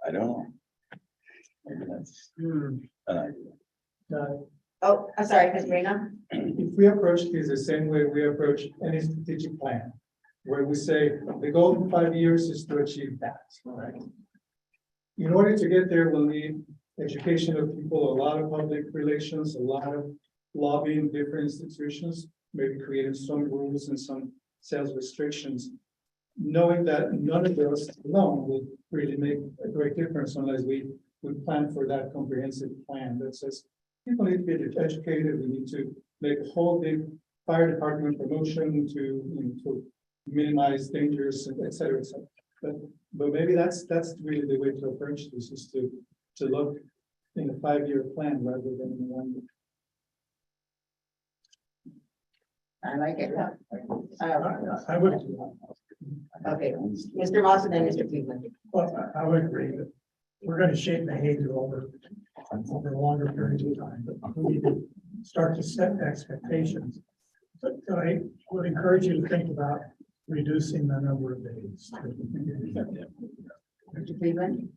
I don't know. Maybe that's an idea. Oh, I'm sorry, Ms. Rena. If we approach this the same way we approach any strategic plan, where we say the goal in 5 years is to achieve that, right? In order to get there, we'll need education of people, a lot of public relations, a lot of lobbying different institutions, maybe creating some rules and some sales restrictions. Knowing that none of those alone will really make a great difference unless we plan for that comprehensive plan that says people need to be educated, we need to make a whole big fire department promotion to minimize dangers, et cetera, et cetera. But maybe that's really the way to approach this, is to look in a 5-year plan rather than in 1 year. I like it. I would, Okay, Mr. Moss and then Mr. Cleveland. well, I would agree that we're gonna shape behavior over longer periods of time, but we need to start to set expectations. So I would encourage you to think about reducing the number of days. Mr. Cleveland.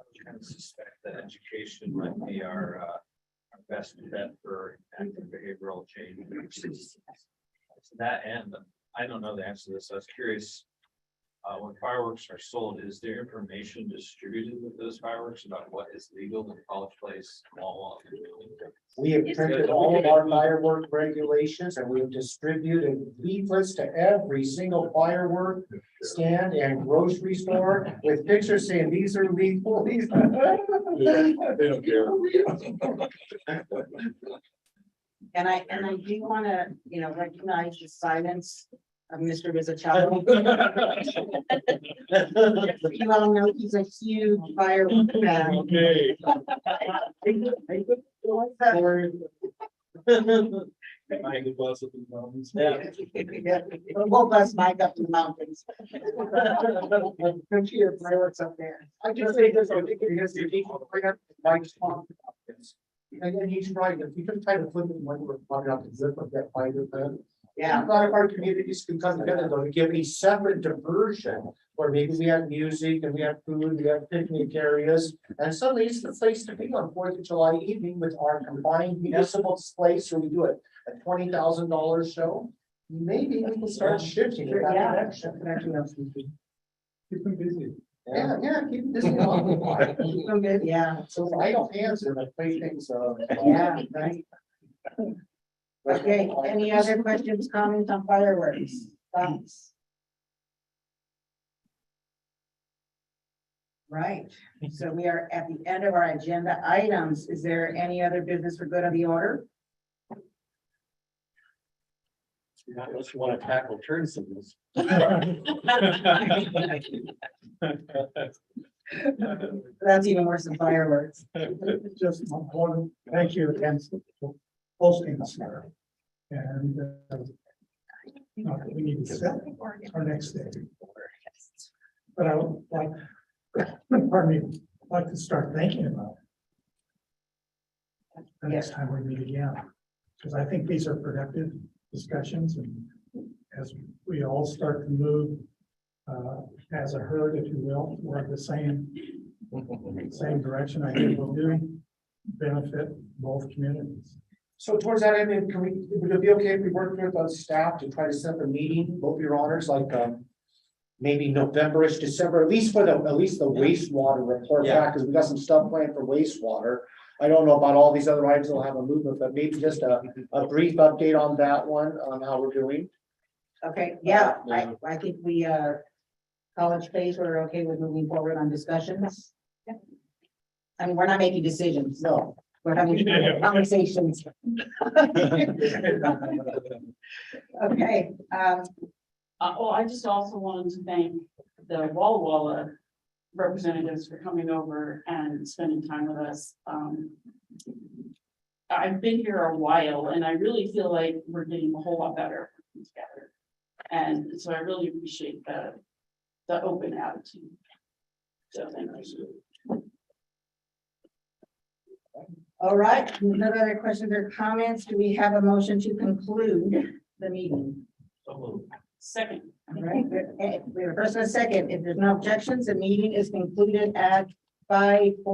I kind of suspect that education might be our best bet for active behavioral change. To that end, I don't know the answer to this. I was curious. When fireworks are sold, is there information distributed with those fireworks about what is legal in College Place, Walla Walla? We have printed all of our firework regulations and we have distributed leaflets to every single firework stand and grocery store with pictures saying these are lethal, these. They don't care. And I do want to, recognize the silence of Mr. Rizzacello. You all know he's a huge firework fan. Okay. We'll bust Mike up to the mountains. Don't cheer fireworks up there. I just think there's a big, because you need to bring up Mike's talk about this. And then he's right, if you can try to flip it when we're talking about the zip of that fighter then. Yeah. A lot of our communities can come together though to give a separate diversion, where maybe we have music and we have food, we have picnic areas. And suddenly it's the place to be on 4th of July evening with our combined municipal place, where we do it a $20,000 show. Maybe we can start shifting in that direction. Keep them busy. Yeah, keep this on. Keep them good, yeah. So I don't answer, but they think so. Yeah, right. Okay, any other questions, comments on fireworks? Thoughts? Right, so we are at the end of our agenda items. Is there any other business for good of the order? Not unless you want to tackle turn signals. That's even worse than fireworks. Just one, thank you again hosting us there. And not that we need to set our next day. But I would like, pardon me, like to start thinking about it the next time we meet again. Because I think these are productive discussions, and as we all start to move as a herd, if you will, we're the same direction. I think will do benefit both communities. So towards that end, would it be okay if we work with the staff to try to set up a meeting, both your honors, like, maybe November-ish, December, at least the wastewater report back, because we got some stuff planned for wastewater. I don't know about all these other items that will have a movement, but maybe just a brief update on that one, on how we're doing. Okay, yeah, I think we, college phase, we're okay with moving forward on discussions. I mean, we're not making decisions, No. we're having conversations. Okay, I just also wanted to thank the Walla Walla representatives for coming over and spending time with us. I've been here a while and I really feel like we're getting a whole lot better together. And so I really appreciate the open attitude. So thank you. all right, no other questions or comments? Do we have a motion to conclude the meeting? Second. All right, we have a first and a second. If there's no objections, the meeting is concluded at 5:40.